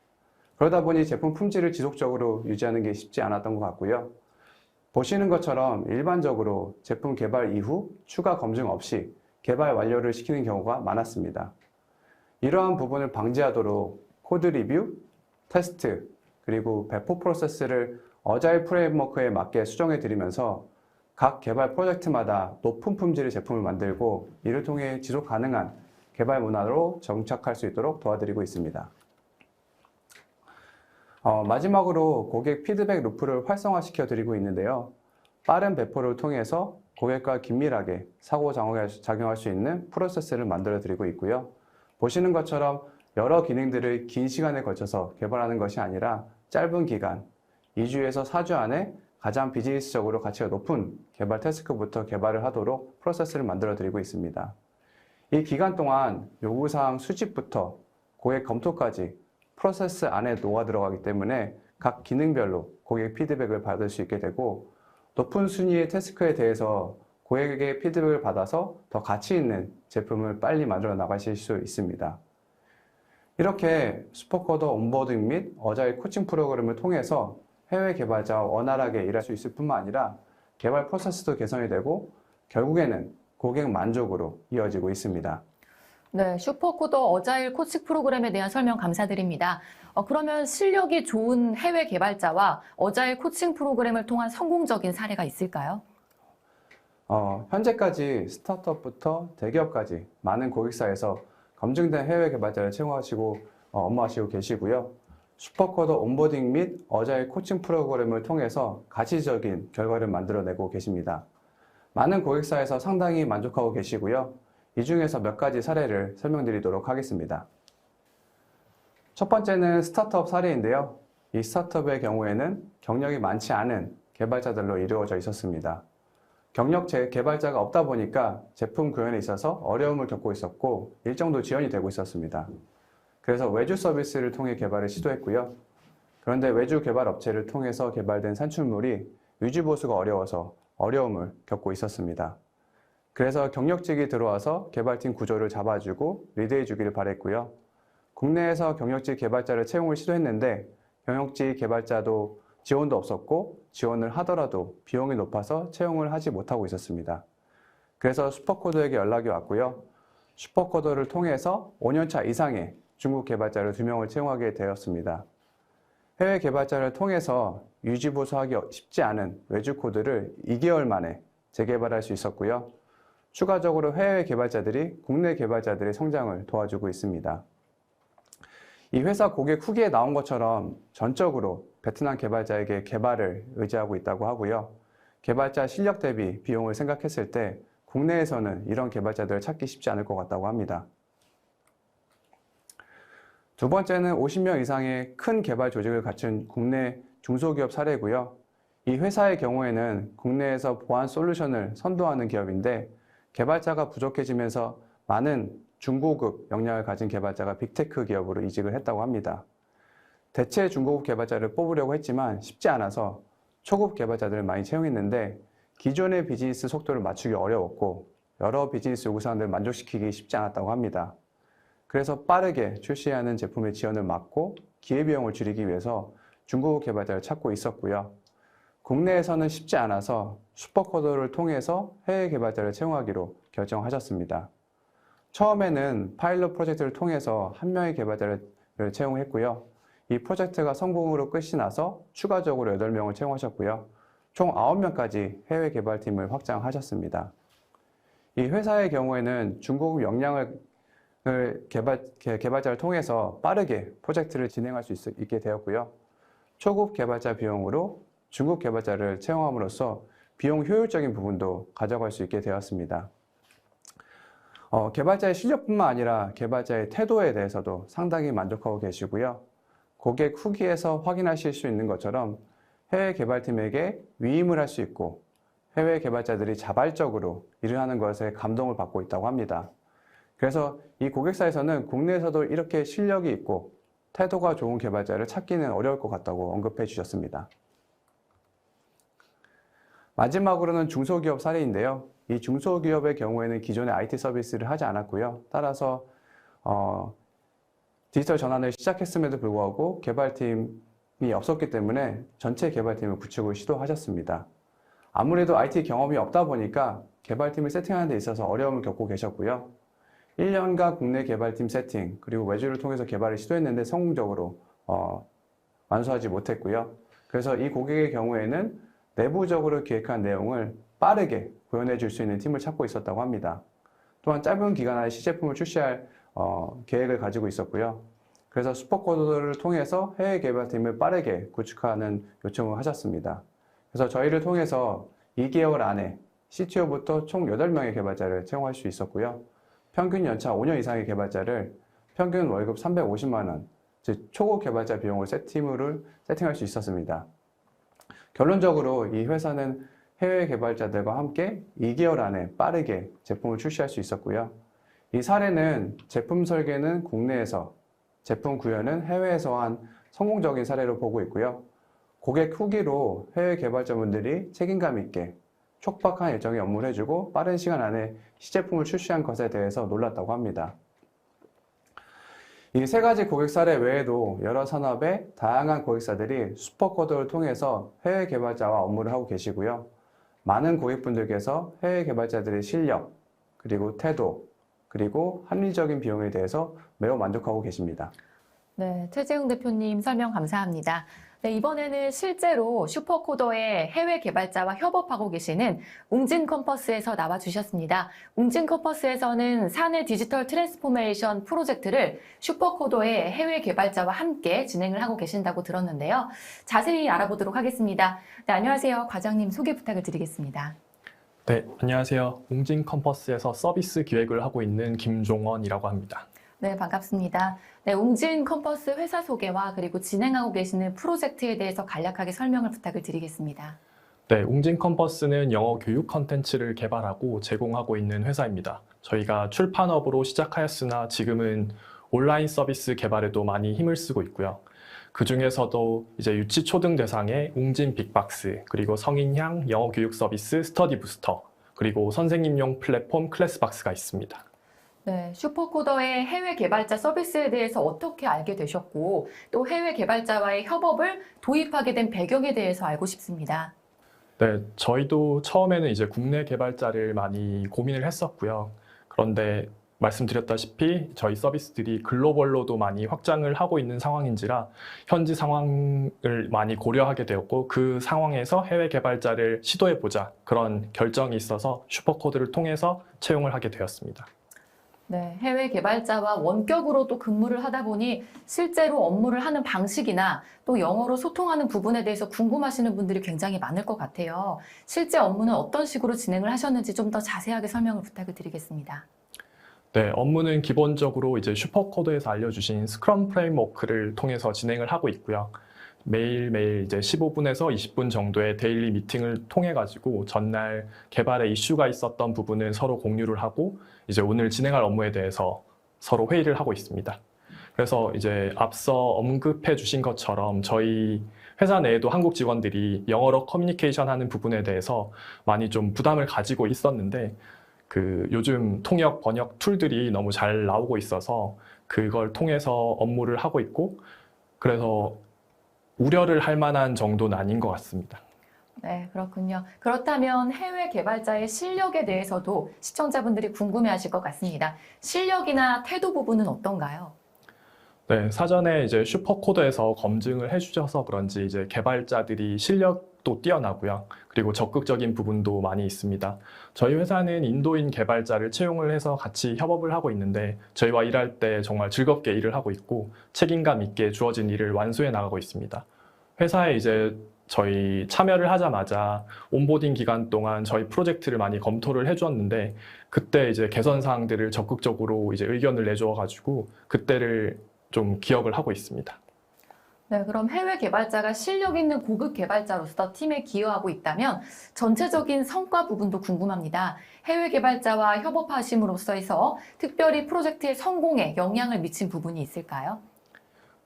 그러다 보니 제품 품질을 지속적으로 유지하는 게 쉽지 않았던 것 같고요. 보시는 것처럼 일반적으로 제품 개발 이후 추가 검증 없이 개발 완료를 시키는 경우가 많았습니다. 이러한 부분을 방지하도록 코드 리뷰, 테스트, 그리고 배포 프로세스를 어자일 프레임워크에 맞게 수정해 드리면서 각 개발 프로젝트마다 높은 품질의 제품을 만들고 이를 통해 지속 가능한 개발 문화로 정착할 수 있도록 도와드리고 있습니다. 마지막으로 고객 피드백 루프를 활성화시켜 드리고 있는데요. 빠른 배포를 통해서 고객과 긴밀하게 상호작용할 수 있는 프로세스를 만들어 드리고 있고요. 보시는 것처럼 여러 기능들을 긴 시간에 걸쳐서 개발하는 것이 아니라 짧은 기간, 2주에서 4주 안에 가장 비즈니스적으로 가치가 높은 개발 태스크부터 개발을 하도록 프로세스를 만들어 드리고 있습니다. 이 기간 동안 요구사항 수집부터 고객 검토까지 프로세스 안에 녹아 들어가기 때문에 각 기능별로 고객 피드백을 받을 수 있게 되고 높은 순위의 태스크에 대해서 고객에게 피드백을 받아서 더 가치 있는 제품을 빨리 만들어 나가실 수 있습니다. 이렇게 슈퍼코더 온보딩 및 어자일 코칭 프로그램을 통해서 해외 개발자와 원활하게 일할 수 있을 뿐만 아니라 개발 프로세스도 개선이 되고 결국에는 고객 만족으로 이어지고 있습니다. 네, 슈퍼코더 어자일 코칭 프로그램에 대한 설명 감사드립니다. 그러면 실력이 좋은 해외 개발자와 어자일 코칭 프로그램을 통한 성공적인 사례가 있을까요? 현재까지 스타트업부터 대기업까지 많은 고객사에서 검증된 해외 개발자를 채용하시고 업무하시고 계시고요. 슈퍼코더 온보딩 및 어자일 코칭 프로그램을 통해서 가시적인 결과를 만들어내고 계십니다. 많은 고객사에서 상당히 만족하고 계시고요. 이 중에서 몇 가지 사례를 설명드리도록 하겠습니다. 첫 번째는 스타트업 사례인데요. 이 스타트업의 경우에는 경력이 많지 않은 개발자들로 이루어져 있었습니다. 경력 개발자가 없다 보니까 제품 구현에 있어서 어려움을 겪고 있었고 일정도 지연이 되고 있었습니다. 그래서 외주 서비스를 통해 개발을 시도했고요. 그런데 외주 개발 업체를 통해서 개발된 산출물이 유지 보수가 어려워서 어려움을 겪고 있었습니다. 그래서 경력직이 들어와서 개발팀 구조를 잡아주고 리드해 주기를 바랬고요. 국내에서 경력직 개발자를 채용을 시도했는데 경력직 개발자도 지원도 없었고 지원을 하더라도 비용이 높아서 채용을 하지 못하고 있었습니다. 그래서 슈퍼코더에게 연락이 왔고요. 슈퍼코더를 통해서 5년차 이상의 중국 개발자를 2명을 채용하게 되었습니다. 해외 개발자를 통해서 유지 보수하기 쉽지 않은 외주 코드를 2개월 만에 재개발할 수 있었고요. 추가적으로 해외 개발자들이 국내 개발자들의 성장을 도와주고 있습니다. 이 회사 고객 후기에 나온 것처럼 전적으로 베트남 개발자에게 개발을 의지하고 있다고 하고요. 개발자 실력 대비 비용을 생각했을 때 국내에서는 이런 개발자들을 찾기 쉽지 않을 것 같다고 합니다. 두 번째는 50명 이상의 큰 개발 조직을 갖춘 국내 중소기업 사례고요. 이 회사의 경우에는 국내에서 보안 솔루션을 선도하는 기업인데 개발자가 부족해지면서 많은 중고급 역량을 가진 개발자가 빅테크 기업으로 이직을 했다고 합니다. 대체 중고급 개발자를 뽑으려고 했지만 쉽지 않아서 초급 개발자들을 많이 채용했는데 기존의 비즈니스 속도를 맞추기 어려웠고 여러 비즈니스 요구사항들을 만족시키기 쉽지 않았다고 합니다. 그래서 빠르게 출시하는 제품의 지연을 막고 기회비용을 줄이기 위해서 중고급 개발자를 찾고 있었고요. 국내에서는 쉽지 않아서 슈퍼코더를 통해서 해외 개발자를 채용하기로 결정하셨습니다. 처음에는 파일럿 프로젝트를 통해서 한 명의 개발자를 채용했고요. 이 프로젝트가 성공으로 끝이 나서 추가적으로 8명을 채용하셨고요. 총 9명까지 해외 개발팀을 확장하셨습니다. 이 회사의 경우에는 중고급 역량을 개발자를 통해서 빠르게 프로젝트를 진행할 수 있게 되었고요. 초급 개발자 비용으로 중급 개발자를 채용함으로써 비용 효율적인 부분도 가져갈 수 있게 되었습니다. 개발자의 실력뿐만 아니라 개발자의 태도에 대해서도 상당히 만족하고 계시고요. 고객 후기에서 확인하실 수 있는 것처럼 해외 개발팀에게 위임을 할 수 있고 해외 개발자들이 자발적으로 일을 하는 것에 감동을 받고 있다고 합니다. 그래서 이 고객사에서는 국내에서도 이렇게 실력이 있고 태도가 좋은 개발자를 찾기는 어려울 것 같다고 언급해 주셨습니다. 마지막으로는 중소기업 사례인데요. 이 중소기업의 경우에는 기존의 IT 서비스를 하지 않았고요. 따라서 디지털 전환을 시작했음에도 불구하고 개발팀이 없었기 때문에 전체 개발팀을 구축을 시도하셨습니다. 아무래도 IT 경험이 없다 보니까 개발팀을 세팅하는 데 있어서 어려움을 겪고 계셨고요. 1년간 국내 개발팀 세팅 그리고 외주를 통해서 개발을 시도했는데 성공적으로 완수하지 못했고요. 그래서 이 고객의 경우에는 내부적으로 기획한 내용을 빠르게 구현해 줄 수 있는 팀을 찾고 있었다고 합니다. 또한 짧은 기간 안에 시제품을 출시할 계획을 가지고 있었고요. 그래서 슈퍼코드를 통해서 해외 개발팀을 빠르게 구축하는 요청을 하셨습니다. 그래서 저희를 통해서 2개월 안에 CTO부터 총 8명의 개발자를 채용할 수 있었고요. 평균 연차 5년 이상의 개발자를 평균 월급 350만 원, 즉 초급 개발자 비용을 세팅할 수 있었습니다. 결론적으로 이 회사는 해외 개발자들과 함께 2개월 안에 빠르게 제품을 출시할 수 있었고요. 이 사례는 제품 설계는 국내에서, 제품 구현은 해외에서 한 성공적인 사례로 보고 있고요. 고객 후기로 해외 개발자분들이 책임감 있게 촉박한 일정에 업무를 해주고 빠른 시간 안에 시제품을 출시한 것에 대해서 놀랐다고 합니다. 이 세 가지 고객 사례 외에도 여러 산업의 다양한 고객사들이 슈퍼코드를 통해서 해외 개발자와 업무를 하고 계시고요. 많은 고객분들께서 해외 개발자들의 실력, 그리고 태도, 그리고 합리적인 비용에 대해서 매우 만족하고 계십니다. 네, 최재웅 대표님 설명 감사합니다. 네, 이번에는 실제로 슈퍼코더의 해외 개발자와 협업하고 계시는 웅진 컴퍼스에서 나와주셨습니다. 웅진 컴퍼스에서는 사내 디지털 트랜스포메이션 프로젝트를 슈퍼코더의 해외 개발자와 함께 진행을 하고 계신다고 들었는데요. 자세히 알아보도록 하겠습니다. 네, 안녕하세요. 과장님 소개 부탁을 드리겠습니다. 네, 안녕하세요. 웅진 컴퍼스에서 서비스 기획을 하고 있는 김종원이라고 합니다. 네, 반갑습니다. 네, 웅진 컴퍼스 회사 소개와 그리고 진행하고 계시는 프로젝트에 대해서 간략하게 설명을 부탁을 드리겠습니다. 네, 웅진 컴퍼스는 영어 교육 컨텐츠를 개발하고 제공하고 있는 회사입니다. 저희가 출판업으로 시작하였으나 지금은 온라인 서비스 개발에도 많이 힘을 쓰고 있고요. 그 중에서도 이제 유치 초등 대상의 웅진 빅박스, 그리고 성인향 영어 교육 서비스 스터디 부스터, 그리고 선생님용 플랫폼 클래스박스가 있습니다. 네, 슈퍼코더의 해외 개발자 서비스에 대해서 어떻게 알게 되셨고, 또 해외 개발자와의 협업을 도입하게 된 배경에 대해서 알고 싶습니다. 네, 저희도 처음에는 이제 국내 개발자를 많이 고민을 했었고요. 그런데 말씀드렸다시피 저희 서비스들이 글로벌로도 많이 확장을 하고 있는 상황인지라 현지 상황을 많이 고려하게 되었고, 그 상황에서 해외 개발자를 시도해보자, 그런 결정이 있어서 슈퍼코드를 통해서 채용을 하게 되었습니다. 네, 해외 개발자와 원격으로 또 근무를 하다 보니 실제로 업무를 하는 방식이나 또 영어로 소통하는 부분에 대해서 궁금하시는 분들이 굉장히 많을 것 같아요. 실제 업무는 어떤 식으로 진행을 하셨는지 좀 더 자세하게 설명을 부탁을 드리겠습니다. 네, 업무는 기본적으로 이제 슈퍼코드에서 알려주신 스크럼 프레임워크를 통해서 진행을 하고 있고요. 매일매일 이제 15분에서 20분 정도의 데일리 미팅을 통해 가지고 전날 개발에 이슈가 있었던 부분을 서로 공유를 하고 이제 오늘 진행할 업무에 대해서 서로 회의를 하고 있습니다. 그래서 이제 앞서 언급해 주신 것처럼 저희 회사 내에도 한국 직원들이 영어로 커뮤니케이션 하는 부분에 대해서 많이 좀 부담을 가지고 있었는데, 그 요즘 통역 번역 툴들이 너무 잘 나오고 있어서 그걸 통해서 업무를 하고 있고, 그래서 우려를 할 만한 정도는 아닌 것 같습니다. 네, 그렇군요. 그렇다면 해외 개발자의 실력에 대해서도 시청자분들이 궁금해하실 것 같습니다. 실력이나 태도 부분은 어떤가요? 네, 사전에 이제 슈퍼코드에서 검증을 해주셔서 그런지 이제 개발자들이 실력도 뛰어나고요. 그리고 적극적인 부분도 많이 있습니다. 저희 회사는 인도인 개발자를 채용을 해서 같이 협업을 하고 있는데 저희와 일할 때 정말 즐겁게 일을 하고 있고 책임감 있게 주어진 일을 완수해 나가고 있습니다. 회사에 이제 저희 참여를 하자마자 온보딩 기간 동안 저희 프로젝트를 많이 검토를 해주었는데, 그때 이제 개선 사항들을 적극적으로 이제 의견을 내주어가지고 그때를 좀 기억을 하고 있습니다. 네, 그럼 해외 개발자가 실력 있는 고급 개발자로서 팀에 기여하고 있다면 전체적인 성과 부분도 궁금합니다. 해외 개발자와 협업하심으로써 해서 특별히 프로젝트의 성공에 영향을 미친 부분이 있을까요?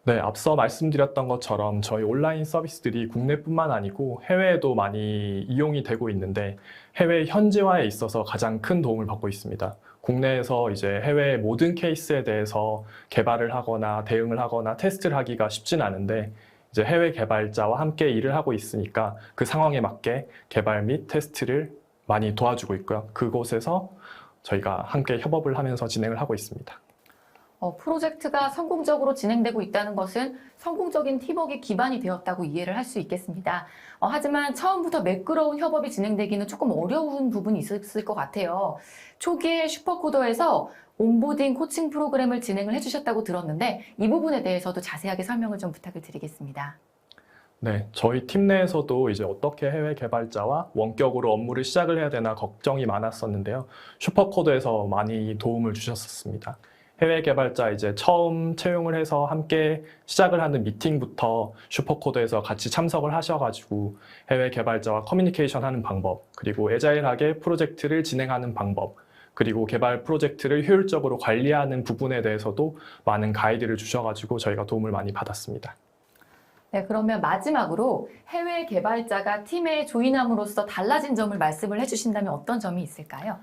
네, 앞서 말씀드렸던 것처럼 저희 온라인 서비스들이 국내뿐만 아니고 해외에도 많이 이용이 되고 있는데 해외 현지화에 있어서 가장 큰 도움을 받고 있습니다. 국내에서 이제 해외 모든 케이스에 대해서 개발을 하거나 대응을 하거나 테스트를 하기가 쉽진 않은데 이제 해외 개발자와 함께 일을 하고 있으니까 그 상황에 맞게 개발 및 테스트를 많이 도와주고 있고요. 그곳에서 저희가 함께 협업을 하면서 진행을 하고 있습니다. 프로젝트가 성공적으로 진행되고 있다는 것은 성공적인 팀워크의 기반이 되었다고 이해를 할 수 있겠습니다. 하지만 처음부터 매끄러운 협업이 진행되기는 조금 어려운 부분이 있었을 것 같아요. 초기에 슈퍼코더에서 온보딩 코칭 프로그램을 진행을 해주셨다고 들었는데 이 부분에 대해서도 자세하게 설명을 좀 부탁을 드리겠습니다. 네, 저희 팀 내에서도 이제 어떻게 해외 개발자와 원격으로 업무를 시작을 해야 되나 걱정이 많았었는데요. 슈퍼코드에서 많이 도움을 주셨었습니다. 해외 개발자 이제 처음 채용을 해서 함께 시작을 하는 미팅부터 슈퍼코드에서 같이 참석을 하셔가지고 해외 개발자와 커뮤니케이션 하는 방법, 그리고 애자일하게 프로젝트를 진행하는 방법, 그리고 개발 프로젝트를 효율적으로 관리하는 부분에 대해서도 많은 가이드를 주셔가지고 저희가 도움을 많이 받았습니다. 네, 그러면 마지막으로 해외 개발자가 팀에 조인함으로써 달라진 점을 말씀을 해주신다면 어떤 점이 있을까요?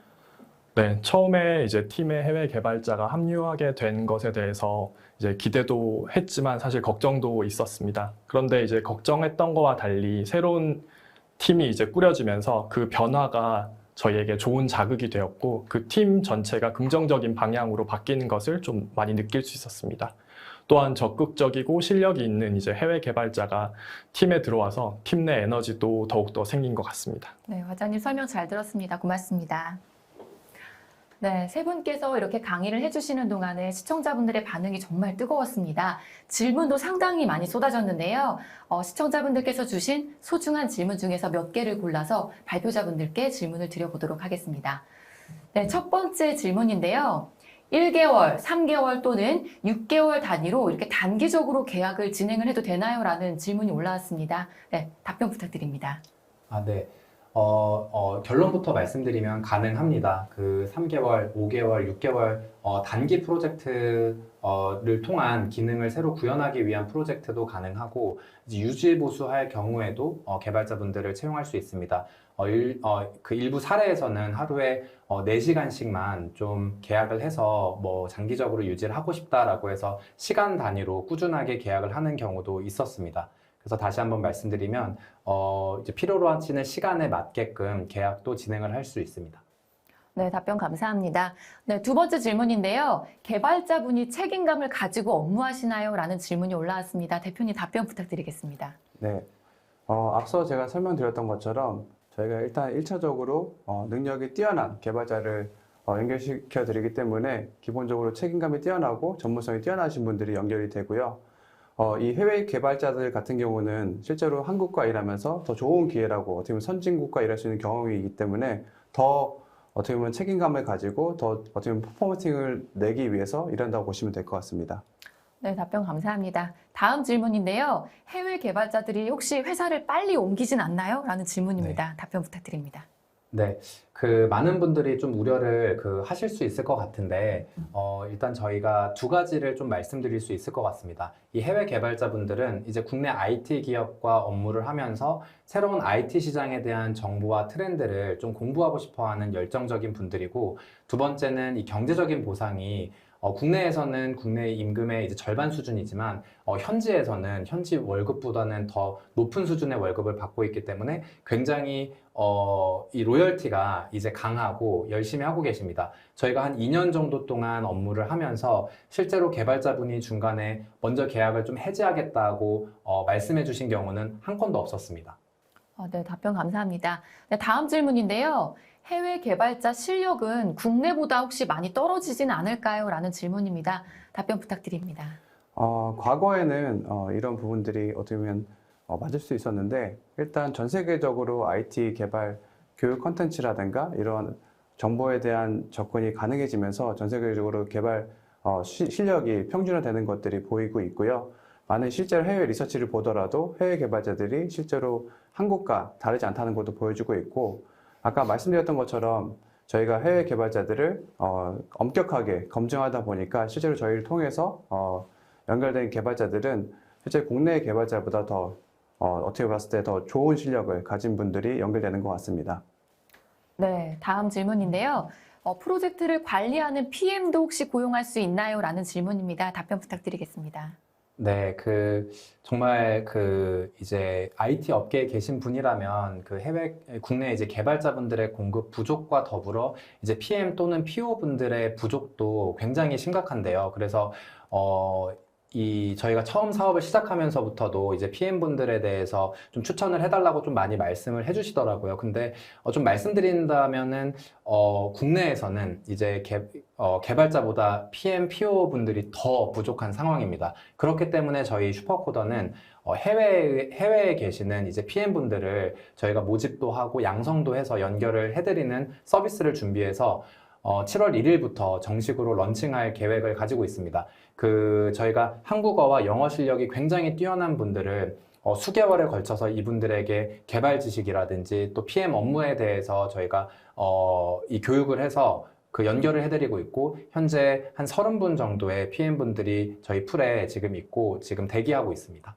네, 처음에 이제 팀에 해외 개발자가 합류하게 된 것에 대해서 이제 기대도 했지만 사실 걱정도 있었습니다. 그런데 이제 걱정했던 거와 달리 새로운 팀이 이제 꾸려지면서 그 변화가 저희에게 좋은 자극이 되었고 그 팀 전체가 긍정적인 방향으로 바뀌는 것을 좀 많이 느낄 수 있었습니다. 또한 적극적이고 실력이 있는 이제 해외 개발자가 팀에 들어와서 팀 내 에너지도 더욱더 생긴 것 같습니다. 네, 과장님 설명 잘 들었습니다. 고맙습니다. 네, 세 분께서 이렇게 강의를 해주시는 동안에 시청자분들의 반응이 정말 뜨거웠습니다. 질문도 상당히 많이 쏟아졌는데요. 시청자분들께서 주신 소중한 질문 중에서 몇 개를 골라서 발표자분들께 질문을 드려보도록 하겠습니다. 네, 첫 번째 질문인데요. 1개월, 3개월 또는 6개월 단위로 이렇게 단기적으로 계약을 진행을 해도 되나요? 라는 질문이 올라왔습니다. 네, 답변 부탁드립니다. 네. 결론부터 말씀드리면 가능합니다. 그 3개월, 5개월, 6개월 단기 프로젝트를 통한 기능을 새로 구현하기 위한 프로젝트도 가능하고 이제 유지 보수할 경우에도 개발자분들을 채용할 수 있습니다. 그 일부 사례에서는 하루에 4시간씩만 좀 계약을 해서 뭐 장기적으로 유지를 하고 싶다라고 해서 시간 단위로 꾸준하게 계약을 하는 경우도 있었습니다. 그래서 다시 한번 말씀드리면 이제 필요로 하시는 시간에 맞게끔 계약도 진행을 할 수 있습니다. 네, 답변 감사합니다. 네, 두 번째 질문인데요. 개발자분이 책임감을 가지고 업무하시나요? 라는 질문이 올라왔습니다. 대표님 답변 부탁드리겠습니다. 네. 앞서 제가 설명드렸던 것처럼 저희가 일단 1차적으로 능력이 뛰어난 개발자를 연결시켜 드리기 때문에 기본적으로 책임감이 뛰어나고 전문성이 뛰어나신 분들이 연결이 되고요. 이 해외 개발자들 같은 경우는 실제로 한국과 일하면서 더 좋은 기회라고 어떻게 보면 선진국과 일할 수 있는 경험이기 때문에 더 어떻게 보면 책임감을 가지고 더 어떻게 보면 퍼포먼싱을 내기 위해서 일한다고 보시면 될 것 같습니다. 네, 답변 감사합니다. 다음 질문인데요. 해외 개발자들이 혹시 회사를 빨리 옮기진 않나요? 라는 질문입니다. 답변 부탁드립니다. 네, 그 많은 분들이 좀 우려를 하실 수 있을 것 같은데 일단 저희가 두 가지를 좀 말씀드릴 수 있을 것 같습니다. 이 해외 개발자분들은 이제 국내 IT 기업과 업무를 하면서 새로운 IT 시장에 대한 정보와 트렌드를 좀 공부하고 싶어하는 열정적인 분들이고 두 번째는 이 경제적인 보상이 국내에서는 국내 임금의 이제 절반 수준이지만 현지에서는 현지 월급보다는 더 높은 수준의 월급을 받고 있기 때문에 굉장히 이 로열티가 이제 강하고 열심히 하고 계십니다. 저희가 한 2년 정도 동안 업무를 하면서 실제로 개발자분이 중간에 먼저 계약을 좀 해지하겠다고 말씀해 주신 경우는 한 건도 없었습니다. 네, 답변 감사합니다. 네, 다음 질문인데요. 해외 개발자 실력은 국내보다 혹시 많이 떨어지진 않을까요? 라는 질문입니다. 답변 부탁드립니다. 과거에는 이런 부분들이 어떻게 보면 맞을 수 있었는데 일단 전 세계적으로 IT 개발 교육 콘텐츠라든가 이런 정보에 대한 접근이 가능해지면서 전 세계적으로 개발 실력이 평준화되는 것들이 보이고 있고요. 많은 실제로 해외 리서치를 보더라도 해외 개발자들이 실제로 한국과 다르지 않다는 것도 보여주고 있고 아까 말씀드렸던 것처럼 저희가 해외 개발자들을 엄격하게 검증하다 보니까 실제로 저희를 통해서 연결된 개발자들은 실제 국내 개발자보다 더 어떻게 봤을 때 더 좋은 실력을 가진 분들이 연결되는 것 같습니다. 네, 다음 질문인데요. 프로젝트를 관리하는 PM도 혹시 고용할 수 있나요? 라는 질문입니다. 답변 부탁드리겠습니다. 네, 정말 이제 IT 업계에 계신 분이라면 국내 이제 개발자분들의 공급 부족과 더불어 이제 PM 또는 PO 분들의 부족도 굉장히 심각한데요. 그래서, 저희가 처음 사업을 시작하면서부터도 이제 PM 분들에 대해서 좀 추천을 해달라고 좀 많이 말씀을 해주시더라고요. 근데, 좀 말씀드린다면은, 국내에서는 이제 개발자보다 PM, PO 분들이 더 부족한 상황입니다. 그렇기 때문에 저희 슈퍼코더는 해외에 계시는 이제 PM 분들을 저희가 모집도 하고 양성도 해서 연결을 해드리는 서비스를 준비해서 7월 1일부터 정식으로 런칭할 계획을 가지고 있습니다. 저희가 한국어와 영어 실력이 굉장히 뛰어난 분들을 수개월에 걸쳐서 이분들에게 개발 지식이라든지 또 PM 업무에 대해서 저희가 이 교육을 해서 연결을 해드리고 있고, 현재 한 30분 정도의 PM분들이 저희 풀에 지금 있고, 지금 대기하고 있습니다.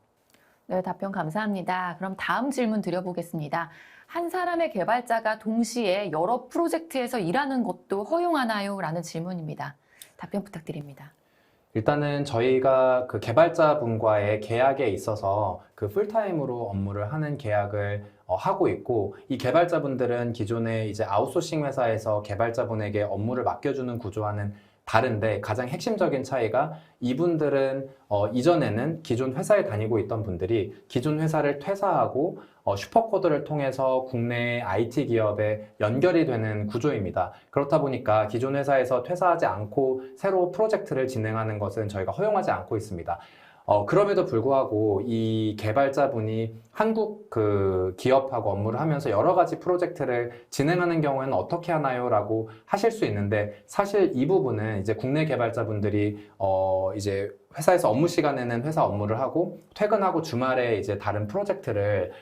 네, 답변 감사합니다. 그럼 다음 질문 드려보겠습니다. 한 사람의 개발자가 동시에 여러 프로젝트에서 일하는 것도 허용하나요? 라는 질문입니다. 답변 부탁드립니다. 일단은 저희가 개발자분과의 계약에 있어서 풀타임으로 업무를 하는 계약을 하고 있고, 이 개발자분들은 기존에 이제 아웃소싱 회사에서 개발자분에게 업무를 맡겨주는 구조와는 다른데, 가장 핵심적인 차이가 이분들은 이전에는 기존 회사에 다니고 있던 분들이 기존 회사를 퇴사하고 슈퍼코드를 통해서 국내 IT 기업에 연결이 되는 구조입니다. 그렇다 보니까 기존 회사에서 퇴사하지 않고 새로 프로젝트를 진행하는 것은 저희가 허용하지 않고 있습니다. 그럼에도 불구하고 이 개발자분이 한국 기업하고 업무를 하면서 여러 가지 프로젝트를 진행하는 경우에는 어떻게 하나요? 라고 하실 수 있는데, 사실 이 부분은 이제 국내 개발자분들이 이제 회사에서 업무 시간에는 회사 업무를 하고 퇴근하고 주말에 이제 다른 프로젝트를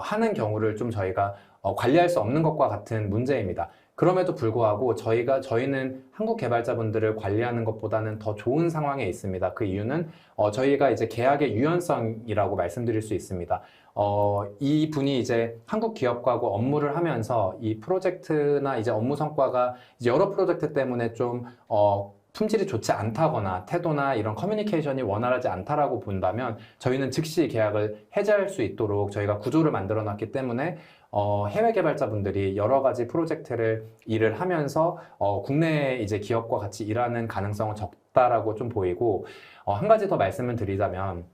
하는 경우를 좀 저희가 관리할 수 없는 것과 같은 문제입니다. 그럼에도 불구하고 저희는 한국 개발자분들을 관리하는 것보다는 더 좋은 상황에 있습니다. 그 이유는 저희가 이제 계약의 유연성이라고 말씀드릴 수 있습니다. 이 분이 이제 한국 기업하고 업무를 하면서 이 프로젝트나 이제 업무 성과가 이제 여러 프로젝트 때문에 좀 품질이 좋지 않다거나 태도나 이런 커뮤니케이션이 원활하지 않다라고 본다면 저희는 즉시 계약을 해지할 수 있도록 저희가 구조를 만들어 놨기 때문에 해외 개발자분들이 여러 가지 프로젝트를 일을 하면서 국내 이제 기업과 같이 일하는 가능성은 적다라고 좀 보이고, 한 가지 더 말씀을 드리자면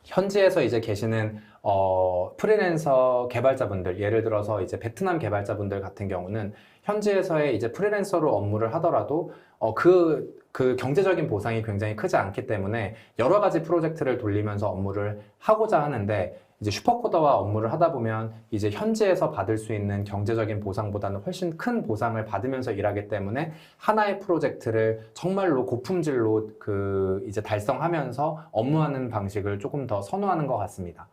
현지에서 이제 계시는 프리랜서 개발자분들, 예를 들어서 이제 베트남 개발자분들 같은 경우는 현지에서의 이제 프리랜서로 업무를 하더라도 그 경제적인 보상이 굉장히 크지 않기 때문에 여러 가지 프로젝트를 돌리면서 업무를 하고자 하는데, 이제 슈퍼코더와 업무를 하다 보면 이제 현지에서 받을 수 있는 경제적인 보상보다는 훨씬 큰 보상을 받으면서 일하기 때문에 하나의 프로젝트를 정말로 고품질로 이제 달성하면서 업무하는 방식을 조금 더 선호하는 것 같습니다.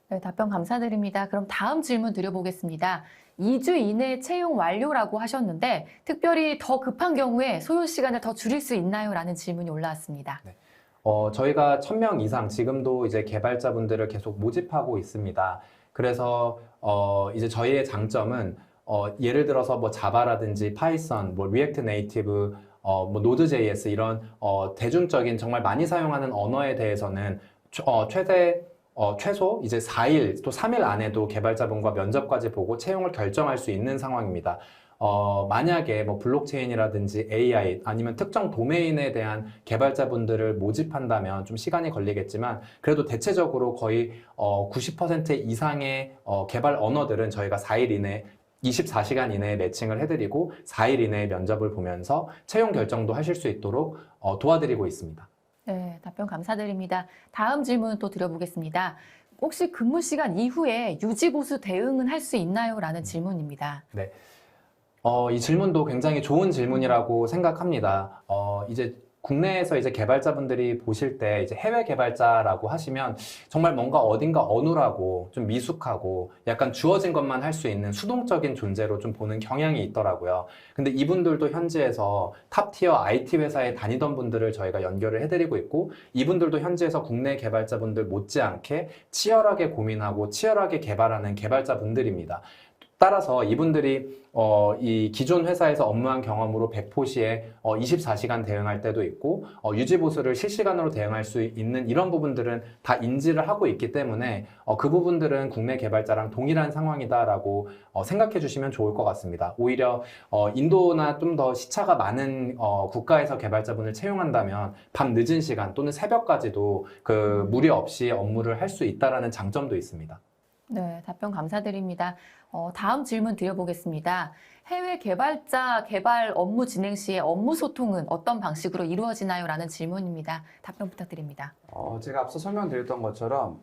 네, 답변 감사드립니다. 그럼 다음 질문 드려보겠습니다. 2주 이내 채용 완료라고 하셨는데 특별히 더 급한 경우에 소요 시간을 더 줄일 수 있나요? 라는 질문이 올라왔습니다. 네. 저희가 1000명 이상 지금도 이제 개발자분들을 계속 모집하고 있습니다. 그래서 이제 저희의 장점은 예를 들어서 뭐 자바라든지 파이썬, 뭐 리액트 네이티브, 뭐 노드.js 이런 대중적인 정말 많이 사용하는 언어에 대해서는 최소 이제 4일 또 3일 안에도 개발자분과 면접까지 보고 채용을 결정할 수 있는 상황입니다. 만약에 뭐 블록체인이라든지 AI 아니면 특정 도메인에 대한 개발자분들을 모집한다면 좀 시간이 걸리겠지만, 그래도 대체적으로 거의 90% 이상의 개발 언어들은 저희가 4일 이내 24시간 이내에 매칭을 해드리고 4일 이내에 면접을 보면서 채용 결정도 하실 수 있도록 도와드리고 있습니다. 네, 답변 감사드립니다. 다음 질문 또 드려보겠습니다. 혹시 근무 시간 이후에 유지보수 대응은 할 수 있나요? 라는 질문입니다. 네. 이 질문도 굉장히 좋은 질문이라고 생각합니다. 이제 국내에서 이제 개발자분들이 보실 때 이제 해외 개발자라고 하시면 정말 뭔가 어딘가 어눌하고 좀 미숙하고 약간 주어진 것만 할 수 있는 수동적인 존재로 좀 보는 경향이 있더라고요. 근데 이분들도 현지에서 탑티어 IT 회사에 다니던 분들을 저희가 연결을 해드리고 있고, 이분들도 현지에서 국내 개발자분들 못지않게 치열하게 고민하고 치열하게 개발하는 개발자분들입니다. 따라서 이분들이 이 기존 회사에서 업무한 경험으로 100%시에 24시간 대응할 때도 있고 유지보수를 실시간으로 대응할 수 있는 이런 부분들은 다 인지를 하고 있기 때문에 그 부분들은 국내 개발자랑 동일한 상황이다라고 생각해 주시면 좋을 것 같습니다. 오히려 인도나 좀 더 시차가 많은 국가에서 개발자분을 채용한다면 밤 늦은 시간 또는 새벽까지도 그 무리 없이 업무를 할 수 있다라는 장점도 있습니다. 네, 답변 감사드립니다. 다음 질문 드려보겠습니다. 해외 개발자 개발 업무 진행 시에 업무 소통은 어떤 방식으로 이루어지나요? 라는 질문입니다. 답변 부탁드립니다. 제가 앞서 설명드렸던 것처럼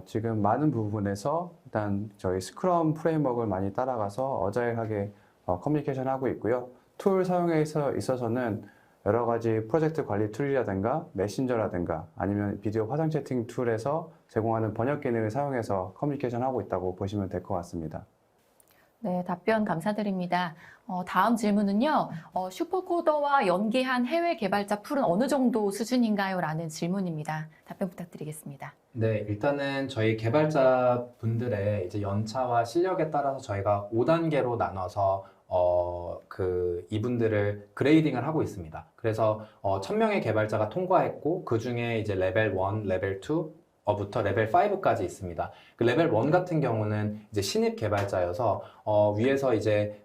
지금 많은 부분에서 일단 저희 스크럼 프레임워크를 많이 따라가서 어자일하게 커뮤니케이션 하고 있고요. 툴 사용에 있어서는 여러 가지 프로젝트 관리 툴이라든가 메신저라든가 아니면 비디오 화상 채팅 툴에서 제공하는 번역 기능을 사용해서 커뮤니케이션 하고 있다고 보시면 될 것 같습니다. 네, 답변 감사드립니다. 다음 질문은요. 슈퍼코더와 연계한 해외 개발자 풀은 어느 정도 수준인가요? 라는 질문입니다. 답변 부탁드리겠습니다. 네, 일단은 저희 개발자분들의 이제 연차와 실력에 따라서 저희가 5단계로 나눠서 이분들을 그레이딩을 하고 있습니다. 그래서 1000명의 개발자가 통과했고 그 중에 이제 레벨 1, 레벨 2 부터 레벨 5까지 있습니다. 그 레벨 1 같은 경우는 이제 신입 개발자여서 위에서 이제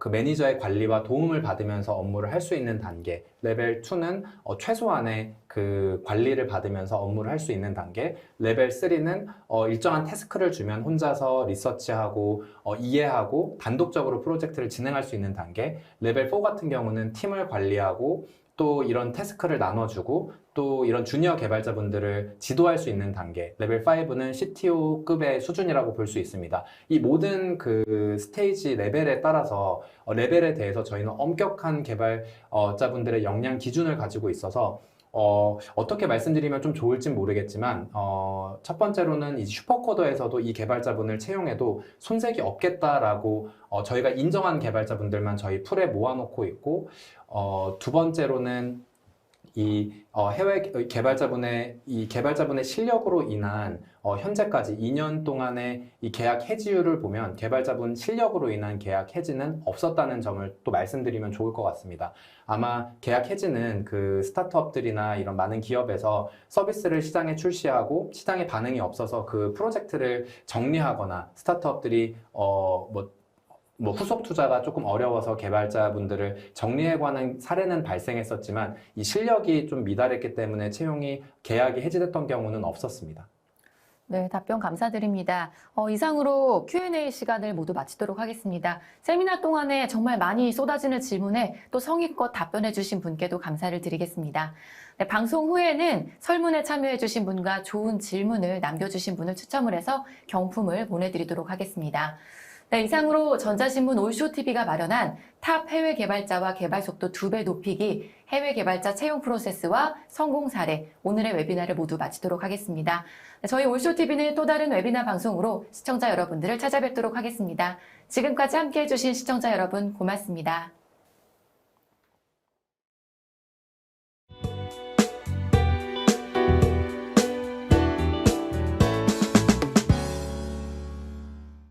그 매니저의 관리와 도움을 받으면서 업무를 할 수 있는 단계, 레벨 2는 최소한의 그 관리를 받으면서 업무를 할 수 있는 단계, 레벨 3는 일정한 태스크를 주면 혼자서 리서치하고 이해하고 단독적으로 프로젝트를 진행할 수 있는 단계, 레벨 4 같은 경우는 팀을 관리하고 또 이런 태스크를 나눠주고 또 이런 주니어 개발자분들을 지도할 수 있는 단계, 레벨 5는 CTO급의 수준이라고 볼 수 있습니다. 이 모든 그 스테이지 레벨에 따라서 레벨에 대해서 저희는 엄격한 개발자분들의 역량 기준을 가지고 있어서 어떻게 말씀드리면 좀 좋을진 모르겠지만 첫 번째로는 이 슈퍼코더에서도 이 개발자분을 채용해도 손색이 없겠다라고 저희가 인정한 개발자분들만 저희 풀에 모아놓고 있고 두 번째로는 이 해외 개발자분의 실력으로 인한 현재까지 2년 동안의 이 계약 해지율을 보면 개발자분 실력으로 인한 계약 해지는 없었다는 점을 또 말씀드리면 좋을 것 같습니다. 아마 계약 해지는 그 스타트업들이나 이런 많은 기업에서 서비스를 시장에 출시하고 시장에 반응이 없어서 그 프로젝트를 정리하거나 스타트업들이 후속 투자가 조금 어려워서 개발자분들을 정리해가는 사례는 발생했었지만 이 실력이 좀 미달했기 때문에 계약이 해지됐던 경우는 없었습니다. 네, 답변 감사드립니다. 이상으로 Q&A 시간을 모두 마치도록 하겠습니다. 세미나 동안에 정말 많이 쏟아지는 질문에 또 성의껏 답변해 주신 분께도 감사를 드리겠습니다. 네, 방송 후에는 설문에 참여해 주신 분과 좋은 질문을 남겨주신 분을 추첨을 해서 경품을 보내드리도록 하겠습니다. 네, 이상으로 전자신문 올쇼TV가 마련한 탑 해외 개발자와 개발 속도 2배 높이기 해외 개발자 채용 프로세스와 성공 사례 오늘의 웨비나를 모두 마치도록 하겠습니다. 네, 저희 올쇼TV는 또 다른 웨비나 방송으로 시청자 여러분들을 찾아뵙도록 하겠습니다. 지금까지 함께해 주신 시청자 여러분 고맙습니다.